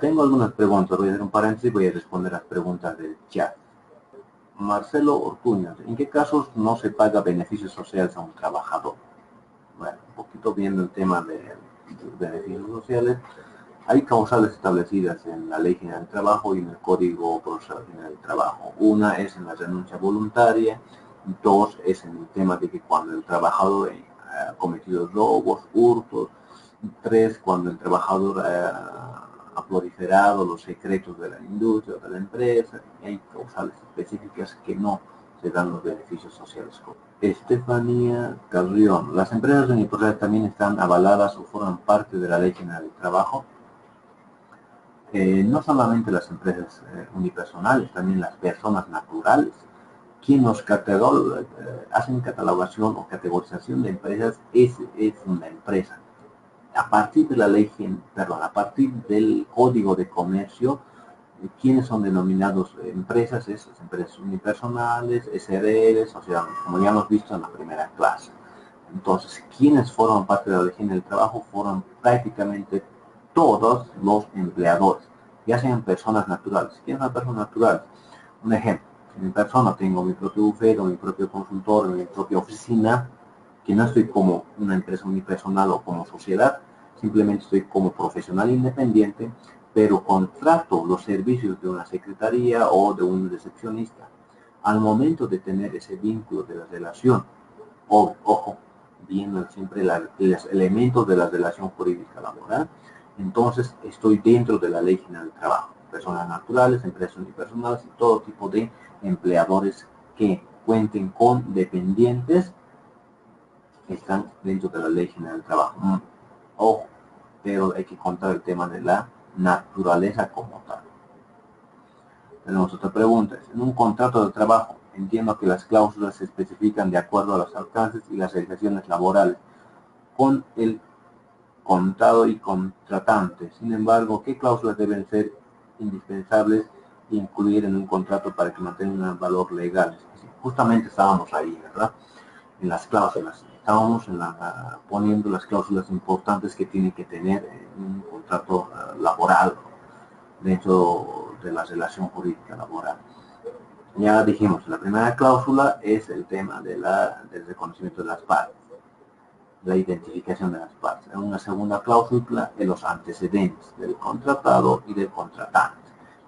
Tengo algunas preguntas, voy a hacer un paréntesis y voy a responder las preguntas del chat. Marcelo Ortuño, ¿en qué casos no se paga beneficios sociales a un trabajador? Bueno, un poquito viendo el tema de los beneficios sociales, hay causales establecidas en la Ley General del Trabajo y en el Código Procesal General del Trabajo. Una es en la renuncia voluntaria, dos es en el tema de que cuando el trabajador ha cometido robos, hurtos, tres, cuando el trabajador ha proliferado los secretos de la industria o de la empresa, y hay causales específicas que no se dan los beneficios sociales. Estefanía Carrión, ¿las empresas unipersonales también están avaladas o forman parte de la Ley General del Trabajo? No solamente las empresas unipersonales, también las personas naturales. Quien nos hacen catalogación o categorización de empresas es una empresa. A partir de la ley, a partir del Código de Comercio, ¿quiénes son denominados empresas? Es las empresas unipersonales, SRLs, o sea, como ya hemos visto en la primera clase. Entonces, ¿quiénes forman parte de la ley del trabajo? Forman prácticamente todos los empleadores, ya sean personas naturales. ¿Quiénes son personas naturales? Un ejemplo, si mi persona tengo mi propio bufete, mi propio consultor, mi propia oficina, que no estoy como una empresa unipersonal o como sociedad, simplemente estoy como profesional independiente, pero contrato los servicios de una secretaría o de un recepcionista. Al momento de tener ese vínculo de la relación, ojo, viendo siempre los elementos de la relación jurídica laboral, entonces estoy dentro de la Ley General del Trabajo. Personas naturales, empresas unipersonales y todo tipo de empleadores que cuenten con dependientes están dentro de la Ley General del Trabajo. Ojo, pero hay que contar el tema de la naturaleza como tal. Tenemos otra pregunta. En un contrato de trabajo, entiendo que las cláusulas se especifican de acuerdo a los alcances y las realizaciones laborales con el contado y contratante. Sin embargo, ¿qué cláusulas deben ser indispensables e incluir en un contrato para que mantenga un valor legal? Justamente estábamos ahí, ¿verdad? En las cláusulas. Estábamos poniendo las cláusulas importantes que tiene que tener un contrato laboral dentro de la relación jurídica laboral. Ya dijimos, la primera cláusula es el tema del reconocimiento de las partes, la identificación de las partes. En una segunda cláusula, en los antecedentes del contratado y del contratante.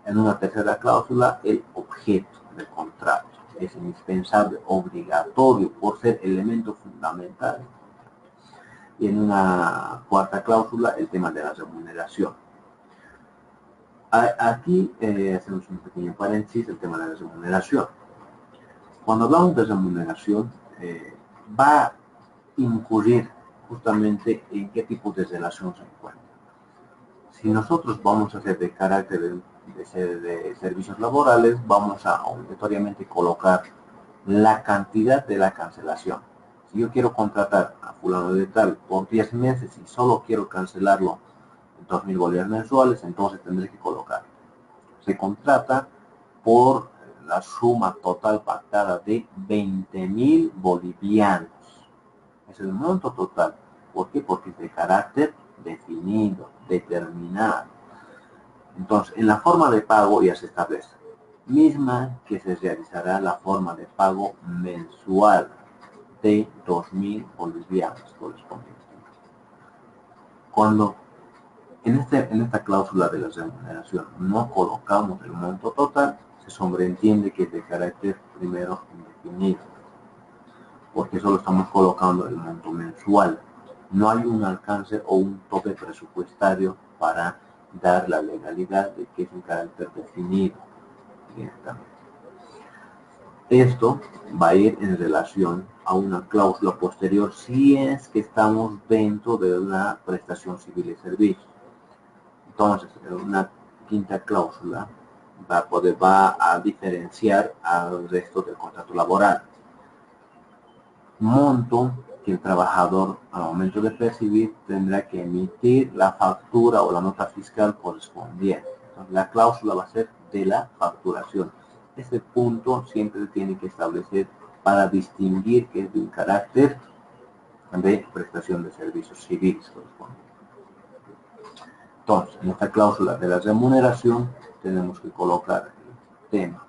En una tercera cláusula, el objeto del contrato. Es indispensable, obligatorio, por ser elemento fundamental. Y en una cuarta cláusula, el tema de la remuneración. Aquí hacemos un pequeño paréntesis, el tema de la remuneración. Cuando hablamos de remuneración, va a incurrir justamente en qué tipo de relación se encuentra. Si nosotros vamos a hacer de carácter de servicios laborales, vamos a obligatoriamente colocar la cantidad de la cancelación. Si yo quiero contratar a fulano de tal por 10 meses y solo quiero cancelarlo en 2.000 bolívares mensuales, entonces tendré que colocar. Se contrata por la suma total pactada de 20.000 bolivianos. Es el monto total. ¿Por qué? Porque es de carácter definido, determinado. Entonces, en la forma de pago ya se establece. Misma que se realizará la forma de pago mensual de 2.000 bolivianos correspondientes. Cuando en esta cláusula de la remuneración no colocamos el monto total, se sobreentiende que es de carácter primero indefinido. porque solo estamos colocando el monto mensual. No hay un alcance o un tope presupuestario para dar la legalidad de que es un carácter definido directamente. Esto va a ir en relación a una cláusula posterior si es que estamos dentro de la prestación civil de servicios. Entonces, una quinta cláusula va a diferenciar al resto del contrato laboral. Monto que el trabajador al momento de percibir tendrá que emitir la factura o la nota fiscal correspondiente. Entonces, la cláusula va a ser de la facturación. Este punto siempre tiene que establecer para distinguir que es de un carácter de prestación de servicios civiles correspondientes. Entonces, en esta cláusula de la remuneración tenemos que colocar el tema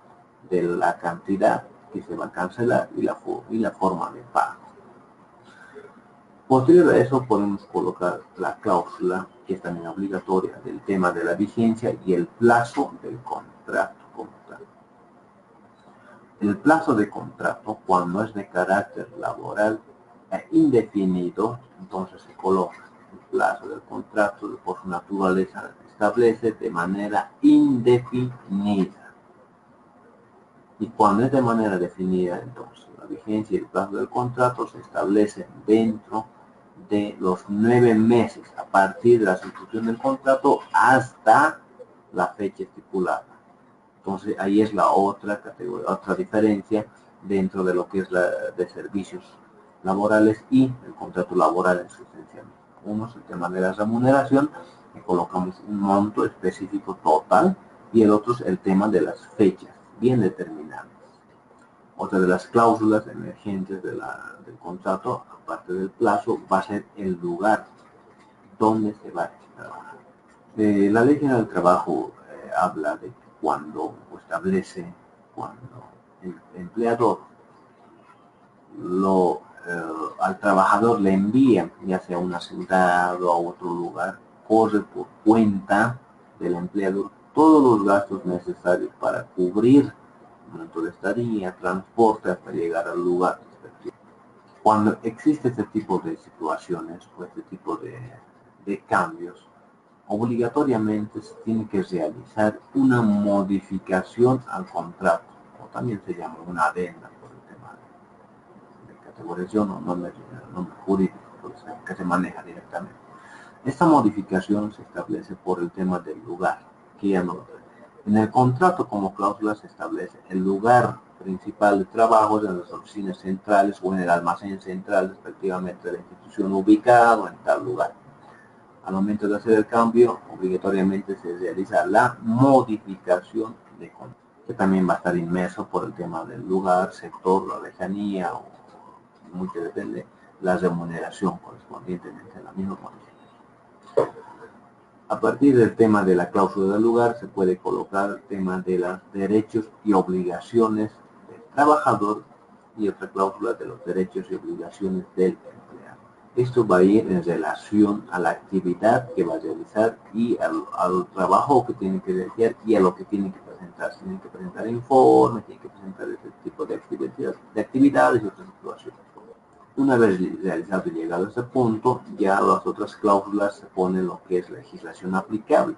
de la cantidad que se va a cancelar y la forma de pago. Posterior a eso podemos colocar la cláusula, que es también obligatoria, del tema de la vigencia y el plazo del contrato como tal. El plazo de contrato, cuando es de carácter laboral e indefinido, entonces se coloca el plazo del contrato, por su naturaleza establece de manera indefinida. Y cuando es de manera definida, entonces la vigencia y el plazo del contrato se establecen dentro de los 9 meses a partir de la suscripción del contrato hasta la fecha estipulada. Entonces ahí es la otra categoría, otra diferencia dentro de lo que es la de servicios laborales y el contrato laboral en su esencia. Uno es el tema de la remuneración, que colocamos un monto específico total, y el otro es el tema de las fechas bien determinadas. Otra de las cláusulas emergentes del contrato, aparte del plazo, va a ser el lugar donde se va a trabajar. La Ley General del Trabajo habla de cuando establece, cuando el empleador al trabajador le envía, ya sea a una ciudad o a otro lugar, corre por cuenta del empleador todos los gastos necesarios para cubrir momento de estadía, transporte hasta llegar al lugar respectivo. Cuando existe este tipo de situaciones o este tipo de cambios, obligatoriamente se tiene que realizar una modificación al contrato, o también se llama una adenda por el tema de categorización o nombre jurídico que se maneja directamente. Esta modificación se establece por el tema del lugar, que ya no lo en el contrato como cláusula se establece el lugar principal de trabajo en las oficinas centrales o en el almacén central respectivamente de la institución ubicado en tal lugar. Al momento de hacer el cambio, obligatoriamente se realiza la modificación de contrato, que también va a estar inmerso por el tema del lugar, sector, la lejanía, o mucho depende, la remuneración correspondientemente a la misma modificación. A partir del tema de la cláusula del lugar, se puede colocar el tema de los derechos y obligaciones del trabajador y otra cláusula de los derechos y obligaciones del empleado. Esto va a ir en relación a la actividad que va a realizar y al trabajo que tiene que realizar y a lo que tiene que presentar. Tiene que presentar informes, tiene que presentar ese tipo de actividades y otras situaciones. Una vez realizado y llegado a este punto, ya las otras cláusulas se ponen lo que es legislación aplicable.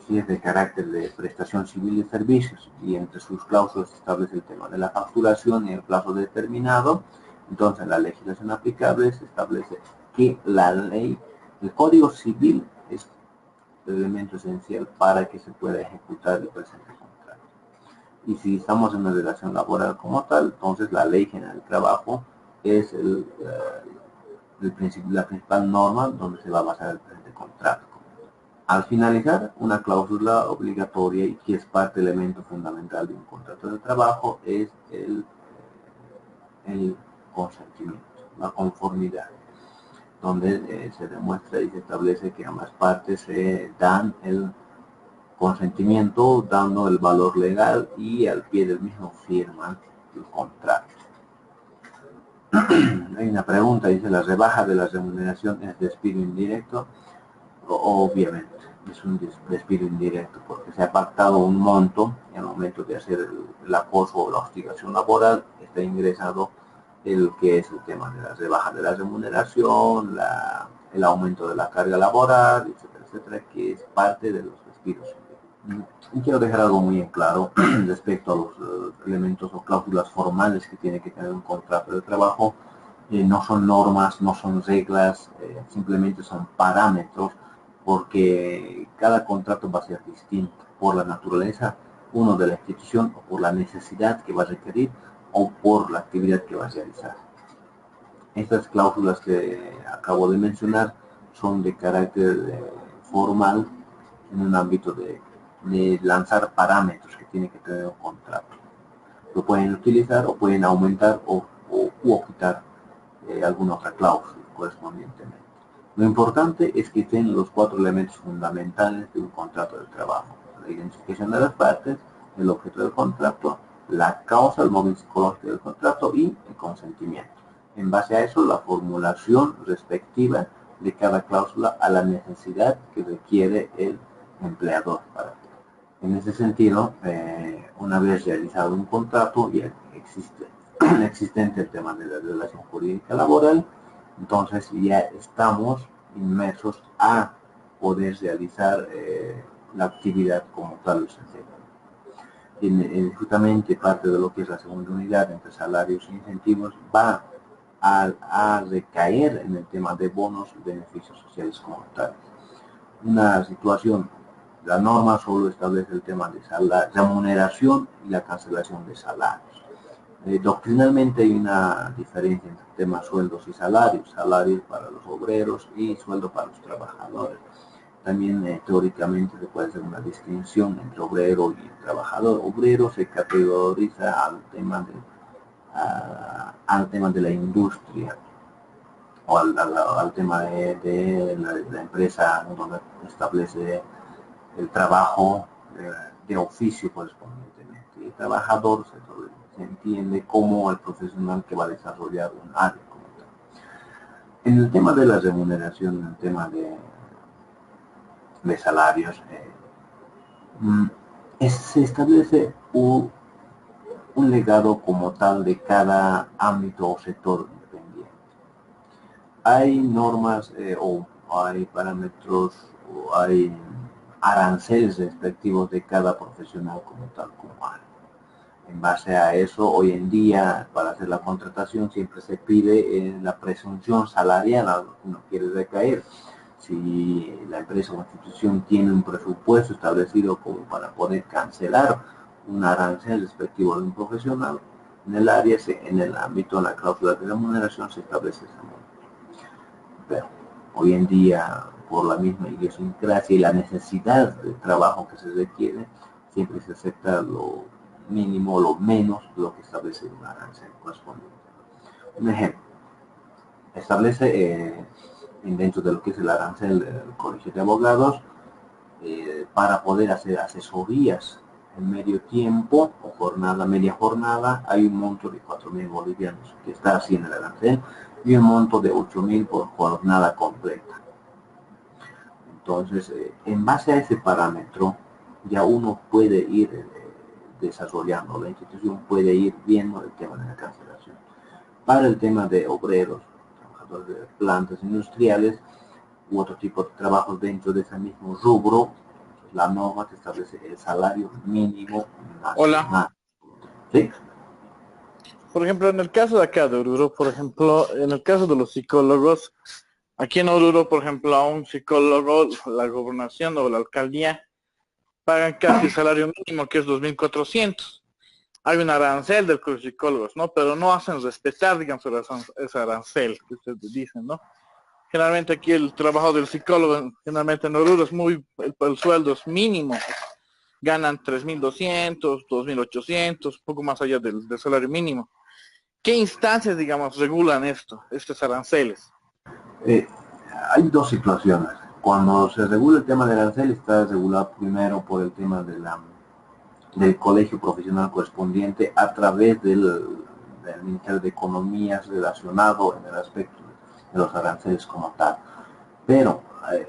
Si es de carácter de prestación civil de servicios y entre sus cláusulas se establece el tema de la facturación y el plazo determinado, entonces la legislación aplicable se establece que la ley, el Código Civil es el elemento esencial para que se pueda ejecutar el presente contrato. Y si estamos en una relación laboral como tal, entonces la Ley General del Trabajo es la principal norma donde se va a basar el presente contrato. Al finalizar, una cláusula obligatoria y que es parte del elemento fundamental de un contrato de trabajo es el consentimiento, la conformidad, donde se demuestra y se establece que ambas partes se dan el consentimiento, dando el valor legal y al pie del mismo firman el contrato. Hay una pregunta, dice, ¿la rebaja de la remuneración es despido indirecto? Obviamente, es un despido indirecto porque se ha pactado un monto y al momento de hacer el acoso o la hostigación laboral está ingresado el que es el tema de la rebaja de la remuneración, el aumento de la carga laboral, etcétera, etcétera, que es parte de los despidos. Y quiero dejar algo muy en claro respecto a los elementos o cláusulas formales que tiene que tener un contrato de trabajo. No son normas, no son reglas, simplemente son parámetros, porque cada contrato va a ser distinto por la naturaleza, uno de la institución, o por la necesidad que va a requerir, o por la actividad que va a realizar. Estas cláusulas que acabo de mencionar son de carácter formal en un ámbito de lanzar parámetros que tiene que tener un contrato. Lo pueden utilizar o pueden aumentar o quitar alguna otra cláusula correspondientemente. Lo importante es que estén los 4 elementos fundamentales de un contrato de trabajo: la identificación de las partes, el objeto del contrato, la causa, el móvil psicológico del contrato y el consentimiento. En base a eso, la formulación respectiva de cada cláusula a la necesidad que requiere el empleador. En ese sentido, una vez realizado un contrato, ya existente el tema de la relación jurídica laboral, entonces ya estamos inmersos a poder realizar la actividad como tal. Justamente parte de lo que es la segunda unidad entre salarios e incentivos va a recaer en el tema de bonos y beneficios sociales como tal. Una situación, la norma solo establece el tema de remuneración y la cancelación de salarios. Doctrinalmente hay una diferencia entre el tema sueldos y salarios, salarios para los obreros y sueldo para los trabajadores. También teóricamente se puede hacer una distinción entre obrero y trabajador. Obrero se categoriza al tema de la industria, o al tema de la empresa donde establece el trabajo de oficio correspondientemente. Y el trabajador se entiende como el profesional que va a desarrollar un área como tal. En el tema de la remuneración, en el tema de salarios, se establece un legado como tal de cada ámbito o sector independiente. Hay normas o hay parámetros o hay aranceles respectivos de cada profesional como tal, como área. En base a eso, hoy en día, para hacer la contratación, siempre se pide la presunción salarial a lo que uno quiere recaer. Si la empresa o institución tiene un presupuesto establecido como para poder cancelar un arancel respectivo de un profesional, en el área, en el ámbito de la cláusula de remuneración se establece ese monto. Pero hoy en día, por la misma idiosincrasia y la necesidad de trabajo que se requiere, siempre se acepta lo mínimo, lo menos de lo que establece un arancel correspondiente. Un ejemplo, establece dentro de lo que es el arancel del Colegio de Abogados, para poder hacer asesorías en medio tiempo o jornada, media jornada, hay un monto de 4.000 bolivianos que está así en el arancel y un monto de 8.000 por jornada completa. Entonces, en base a ese parámetro, ya uno puede ir desarrollando, la institución puede ir viendo el tema de la cancelación. Para el tema de obreros, trabajadores de plantas industriales u otro tipo de trabajos dentro de ese mismo rubro, la norma te establece el salario mínimo nacional. Hola. ¿Sí? Por ejemplo, en el caso de acá de Oruro, por ejemplo, en el caso de los psicólogos, aquí en Oruro, por ejemplo, a un psicólogo, la gobernación o la alcaldía pagan casi el salario mínimo, que es 2.400. Hay un arancel de los psicólogos, ¿no? Pero no hacen respetar, digamos, ese arancel que ustedes dicen, ¿no? Generalmente aquí el trabajo del psicólogo, generalmente en Oruro, es el sueldo es mínimo. Ganan 3.200, 2.800, poco más allá del salario mínimo. ¿Qué instancias, digamos, regulan estos aranceles? Hay dos situaciones. Cuando se regula el tema del arancel, está regulado primero por el tema del colegio profesional correspondiente a través del Ministerio de Economía relacionado en el aspecto de los aranceles como tal. Pero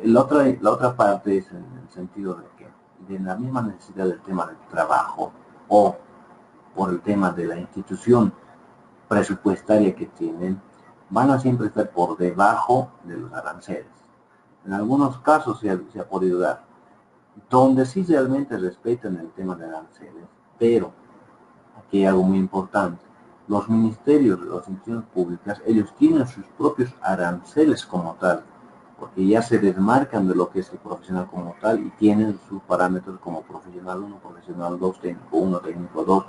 la otra parte es en el sentido de que de la misma necesidad del tema del trabajo o por el tema de la institución presupuestaria que tienen, van a siempre estar por debajo de los aranceles. En algunos casos se ha podido dar, donde sí realmente respetan el tema de aranceles, pero aquí hay algo muy importante. Los ministerios, las instituciones públicas, ellos tienen sus propios aranceles como tal, porque ya se desmarcan de lo que es el profesional como tal y tienen sus parámetros como profesional 1, profesional 2, técnico 1, técnico 2,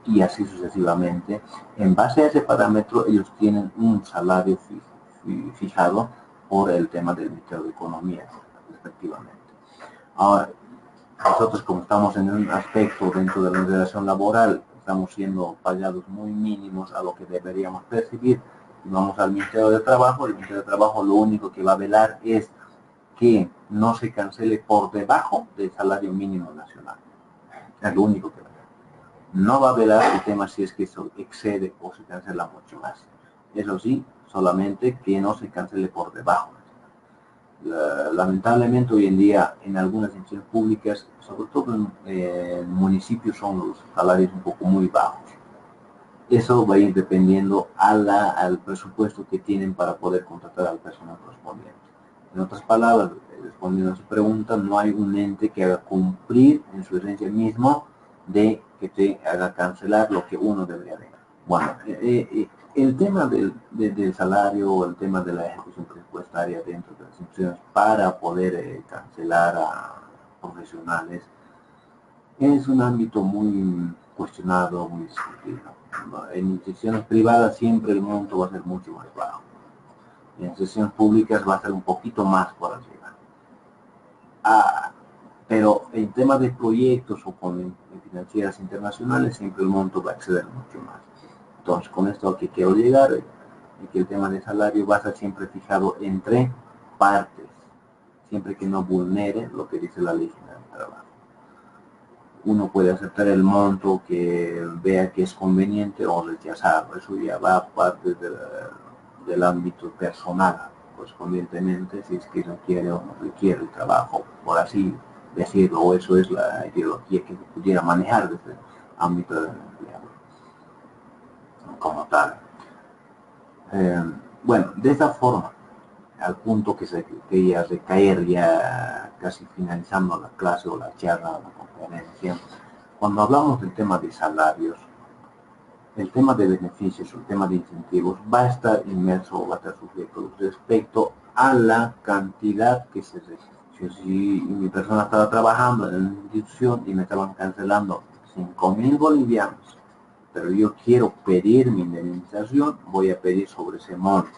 y así sucesivamente. En base a ese parámetro, ellos tienen un salario fijado por el tema del Ministerio de Economía, respectivamente. Ahora, nosotros como estamos en un aspecto dentro de la relación laboral, estamos siendo pagados muy mínimos a lo que deberíamos percibir. Y vamos al Ministerio de Trabajo, el Ministerio de Trabajo lo único que va a velar es que no se cancele por debajo del salario mínimo nacional. Es lo único que va a velar. No va a velar el tema si es que eso excede o se cancela mucho más. Eso sí, solamente que no se cancele por debajo. Lamentablemente hoy en día en algunas instituciones públicas, sobre todo en municipios, son los salarios un poco muy bajos. Eso va a ir dependiendo al presupuesto que tienen para poder contratar al personal correspondiente. En otras palabras, respondiendo a su pregunta, no hay un ente que haga cumplir en su esencia mismo de que te haga cancelar lo que uno debería de. Bueno, el tema del salario, el tema de la ejecución presupuestaria dentro de las instituciones para poder cancelar a profesionales es un ámbito muy cuestionado, muy discutido. En instituciones privadas siempre el monto va a ser mucho más bajo. En instituciones públicas va a ser un poquito más por arriba. Pero en temas de proyectos o con financieras internacionales siempre el monto va a exceder mucho más. Entonces, con esto a que quiero llegar es que el tema de salario va a ser siempre fijado entre partes, siempre que no vulnere lo que dice la ley general del trabajo. Uno puede aceptar el monto que vea que es conveniente o rechazarlo. Eso ya va a parte del ámbito personal, correspondientemente, si es que requiere o no requiere el trabajo, por así decirlo, o eso es la ideología que se pudiera manejar desde el ámbito del empleado como tal. Bueno, de esta forma, al punto que se quería recaer ya casi finalizando la clase o la charla o la conferencia, cuando hablamos del tema de salarios, el tema de beneficios, el tema de incentivos va a estar inmerso o va a estar sujeto respecto a la cantidad que se recibe. Si mi persona estaba trabajando en una institución y me estaban cancelando 5.000 bolivianos, pero yo quiero pedir mi indemnización, voy a pedir sobre ese monto.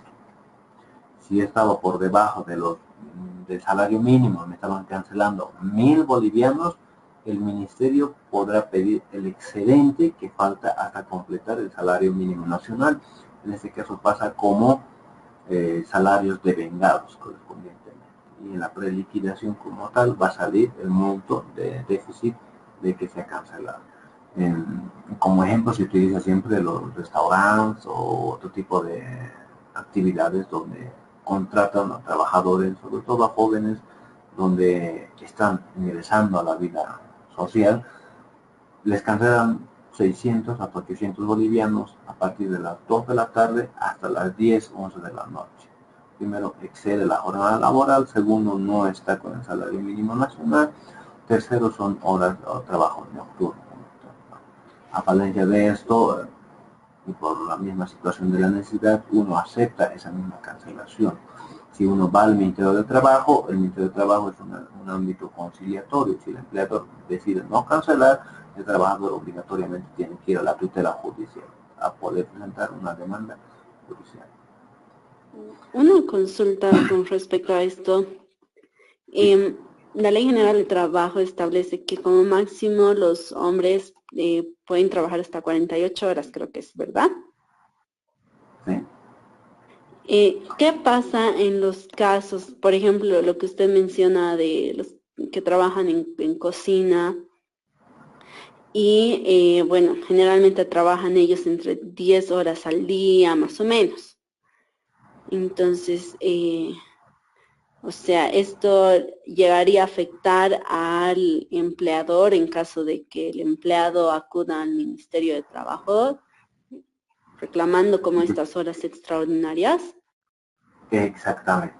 Si estaba por debajo del salario mínimo, me estaban cancelando 1.000 bolivianos, el ministerio podrá pedir el excedente que falta hasta completar el salario mínimo nacional. En este caso pasa como salarios devengados correspondientemente. Y en la preliquidación como tal va a salir el monto de déficit de que se ha cancelado. Como ejemplo se utiliza siempre los restaurantes o otro tipo de actividades donde contratan a trabajadores, sobre todo a jóvenes, donde están ingresando a la vida social, les cancelan 600 hasta 800 bolivianos a partir de las 2 de la tarde hasta las 10, 11 de la noche. Primero, excede la jornada laboral. Segundo, no está con el salario mínimo nacional. Tercero, son horas de trabajo nocturno. A falencia de esto, y por la misma situación de la necesidad, uno acepta esa misma cancelación. Si uno va al Ministerio de Trabajo, el Ministerio de Trabajo es un ámbito conciliatorio. Si el empleador decide no cancelar, el trabajador obligatoriamente tiene que ir a la tutela judicial a poder presentar una demanda judicial. Una consulta con respecto a esto. La Ley General de Trabajo establece que como máximo los hombres pueden trabajar hasta 48 horas, creo que es, ¿verdad? ¿Sí? ¿Qué pasa en los casos, por ejemplo, lo que usted menciona de los que trabajan en cocina y, bueno, generalmente trabajan ellos entre 10 horas al día, más o menos? Entonces, o sea, esto llegaría a afectar al empleador en caso de que el empleado acuda al Ministerio de Trabajo. reclamando como estas horas extraordinarias. Exactamente.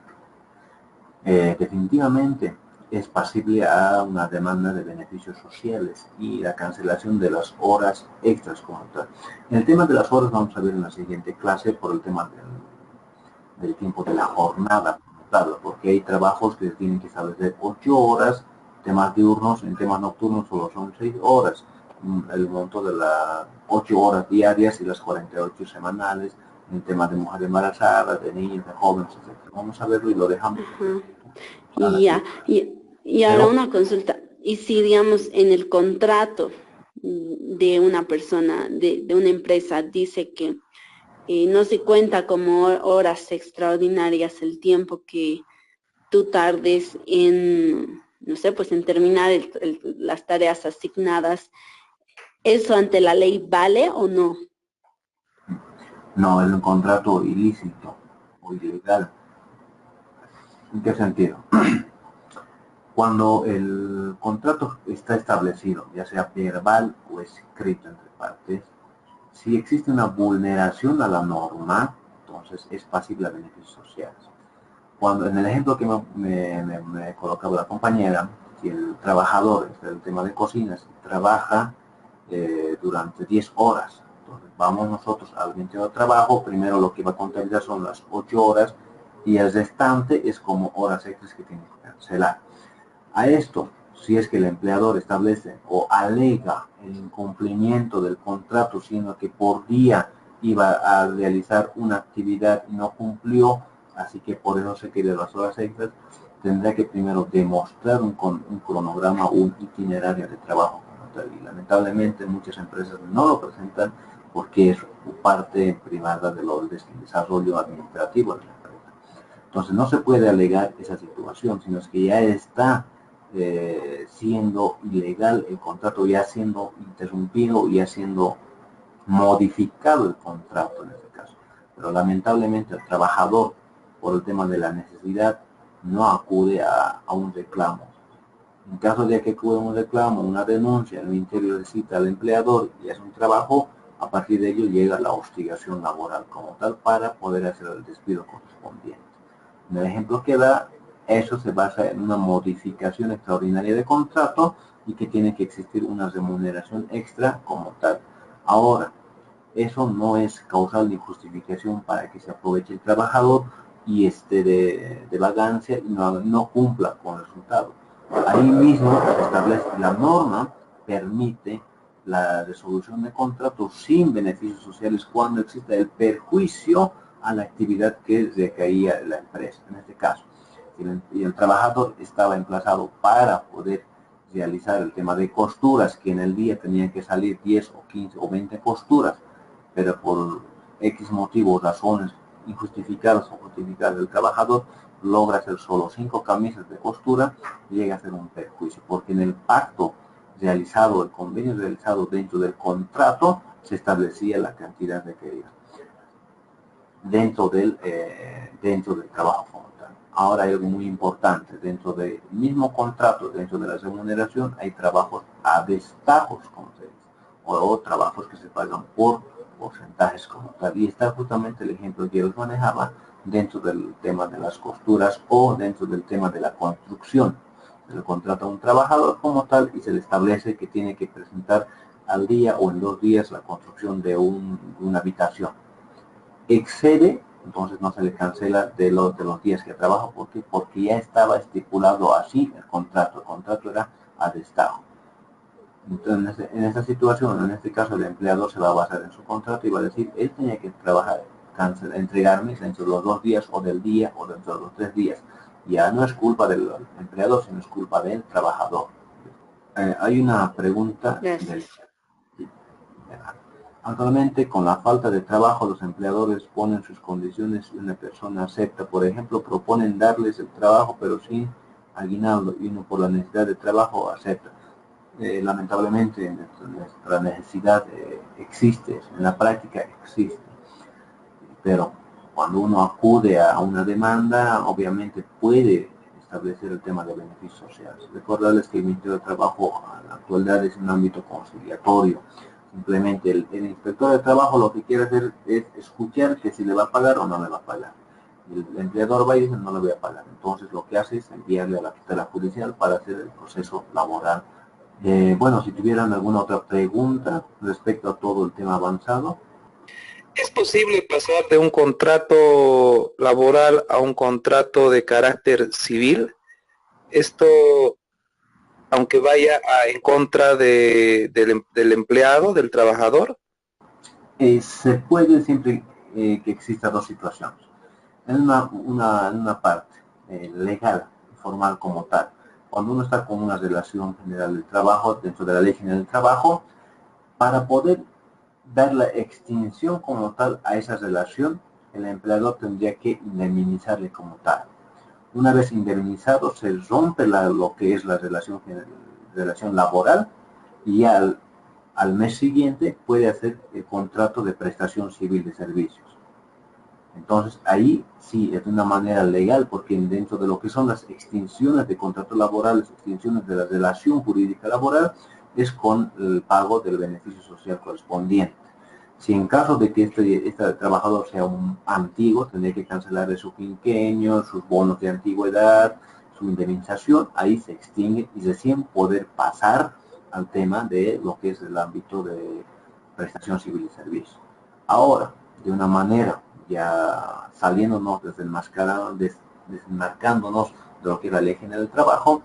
Definitivamente es pasible a una demanda de beneficios sociales y la cancelación de las horas extras como tal. En el tema de las horas vamos a ver en la siguiente clase por el tema del tiempo de la jornada como tal, porque hay trabajos que tienen que establecer 8 horas, temas diurnos, en temas nocturnos solo son 6 horas, el monto de las 8 horas diarias y las 48 semanales, en temas de mujeres embarazadas, de niños, de jóvenes, etc. Vamos a verlo y lo dejamos. Y ya, y ahora una consulta, y si digamos en el contrato de una persona, de una empresa, dice que no se cuenta como horas extraordinarias el tiempo que tú tardes en, no sé, pues en terminar las tareas asignadas, ¿eso ante la ley vale o no? No, es un contrato ilícito o ilegal. ¿En qué sentido? Cuando el contrato está establecido, ya sea verbal o escrito entre partes, si existe una vulneración a la norma, entonces es pasible a beneficios sociales. Cuando en el ejemplo que me colocaba la compañera, si el trabajador, este es el tema de cocinas, trabaja durante 10 horas, entonces vamos nosotros al 20 de trabajo, primero lo que va a contabilizar son las 8 horas y el restante es como horas extras que tiene que cancelar. A esto, si es que el empleador establece o alega el incumplimiento del contrato, siendo que por día iba a realizar una actividad y no cumplió, así que por eso se quiere las horas extras, tendrá que primero demostrar un cronograma o un itinerario de trabajo. Y lamentablemente muchas empresas no lo presentan porque es parte privada del desarrollo administrativo de la empresa. Entonces no se puede alegar esa situación, sino es que ya está siendo ilegal el contrato, ya siendo interrumpido, ya siendo modificado el contrato en este caso. Pero lamentablemente el trabajador, por el tema de la necesidad, no acude a un reclamo. En caso de que acude a un reclamo, una denuncia, el ministerio le cita al empleador y hace un trabajo, a partir de ello llega la hostigación laboral como tal para poder hacer el despido correspondiente. En el ejemplo que da, eso se basa en una modificación extraordinaria de contrato y que tiene que existir una remuneración extra como tal. Ahora, eso no es causal ni justificación para que se aproveche el trabajador y esté de vagancia y no cumpla con el resultado. Ahí mismo se establece la norma, permite la resolución de contratos sin beneficios sociales cuando exista el perjuicio a la actividad que recaía la empresa. En este caso, si el trabajador estaba emplazado para poder realizar el tema de costuras, que en el día tenían que salir 10 o 15 o 20 costuras, pero por X motivos, razones injustificadas o justificadas del trabajador, logra hacer solo 5 camisas de costura, llega a ser un perjuicio, porque en el pacto realizado, el convenio realizado dentro del contrato, se establecía la cantidad requerida dentro del trabajo como tal. Ahora hay algo muy importante, dentro del mismo contrato, dentro de la remuneración, hay trabajos a destajos, como se dice, o trabajos que se pagan por porcentajes como tal. Y está justamente el ejemplo que yo manejaba dentro del tema de las costuras o dentro del tema de la construcción. Se le contrata a un trabajador como tal y se le establece que tiene que presentar al día o en 2 días la construcción de una habitación. Excede, entonces no se le cancela de los días que trabaja. ¿Por qué? Porque ya estaba estipulado así el contrato era a destajo. Entonces, en esta situación, en este caso, el empleador se va a basar en su contrato y va a decir, él tenía que trabajar, entregarme dentro de los 2 días o del día o dentro de los 3 días. Ya no es culpa del empleador, sino es culpa del trabajador. Hay una pregunta. Actualmente, con la falta de trabajo, los empleadores ponen sus condiciones y una persona acepta. Por ejemplo, proponen darles el trabajo, pero sin aguinaldo, y uno por la necesidad de trabajo acepta. Lamentablemente, nuestra necesidad existe, en la práctica existe. Pero cuando uno acude a una demanda, obviamente puede establecer el tema de beneficios sociales. Recordarles que el Ministerio de Trabajo en la actualidad es un ámbito conciliatorio. Simplemente el inspector de trabajo lo que quiere hacer es escuchar que si le va a pagar o no le va a pagar. El empleador va y dice no le voy a pagar. Entonces lo que hace es enviarle a la tutela judicial para hacer el proceso laboral. Bueno, si tuvieran alguna otra pregunta respecto a todo el tema avanzado. ¿Es posible pasar de un contrato laboral a un contrato de carácter civil? Esto, aunque vaya en contra del empleado, del trabajador. Se puede siempre que exista dos situaciones. En una parte legal, formal como tal, cuando uno está con una relación general de trabajo, dentro de la ley general del trabajo, para poder dar la extinción como tal a esa relación, el empleador tendría que indemnizarle como tal. Una vez indemnizado, se rompe lo que es la relación laboral y al mes siguiente puede hacer el contrato de prestación civil de servicios. Entonces ahí sí es de una manera legal, porque dentro de lo que son las extinciones de contratos laborales, extinciones de la relación jurídica laboral, es con el pago del beneficio social correspondiente. Si en caso de que este trabajador sea un antiguo, tendría que cancelar de su quinquenio, sus bonos de antigüedad, su indemnización, ahí se extingue y recién poder pasar al tema de lo que es el ámbito de prestación civil de servicio. Ahora, de una manera ya saliéndonos, desmarcándonos de lo que es la ley general del trabajo,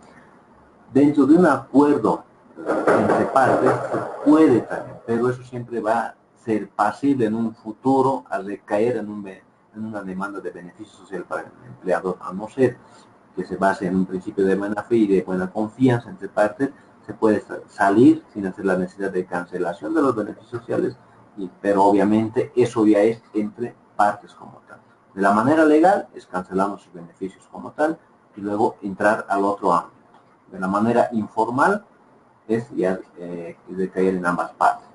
dentro de un acuerdo entre partes se puede también, pero eso siempre va a ser pasible en un futuro a recaer en una demanda de beneficio social para el empleador, a no ser que se base en un principio de buena fe y de buena confianza entre partes, se puede salir sin hacer la necesidad de cancelación de los beneficios sociales, pero obviamente eso ya es entre partes como tal. De la manera legal es cancelamos sus beneficios como tal y luego entrar al otro ámbito. De la manera informal es ya de caer en ambas partes.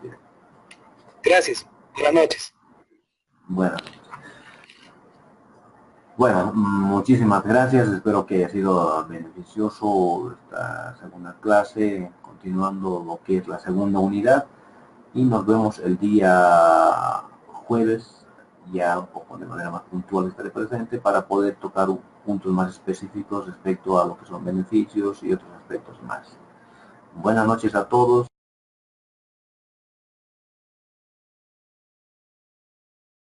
Gracias. Buenas noches. Buenas noches. Bueno, muchísimas gracias. Espero que haya sido beneficioso esta segunda clase, continuando lo que es la segunda unidad. Y nos vemos el día jueves, ya un poco de manera más puntual estaré presente para poder tocar puntos más específicos respecto a lo que son beneficios y otros aspectos más. Buenas noches a todos.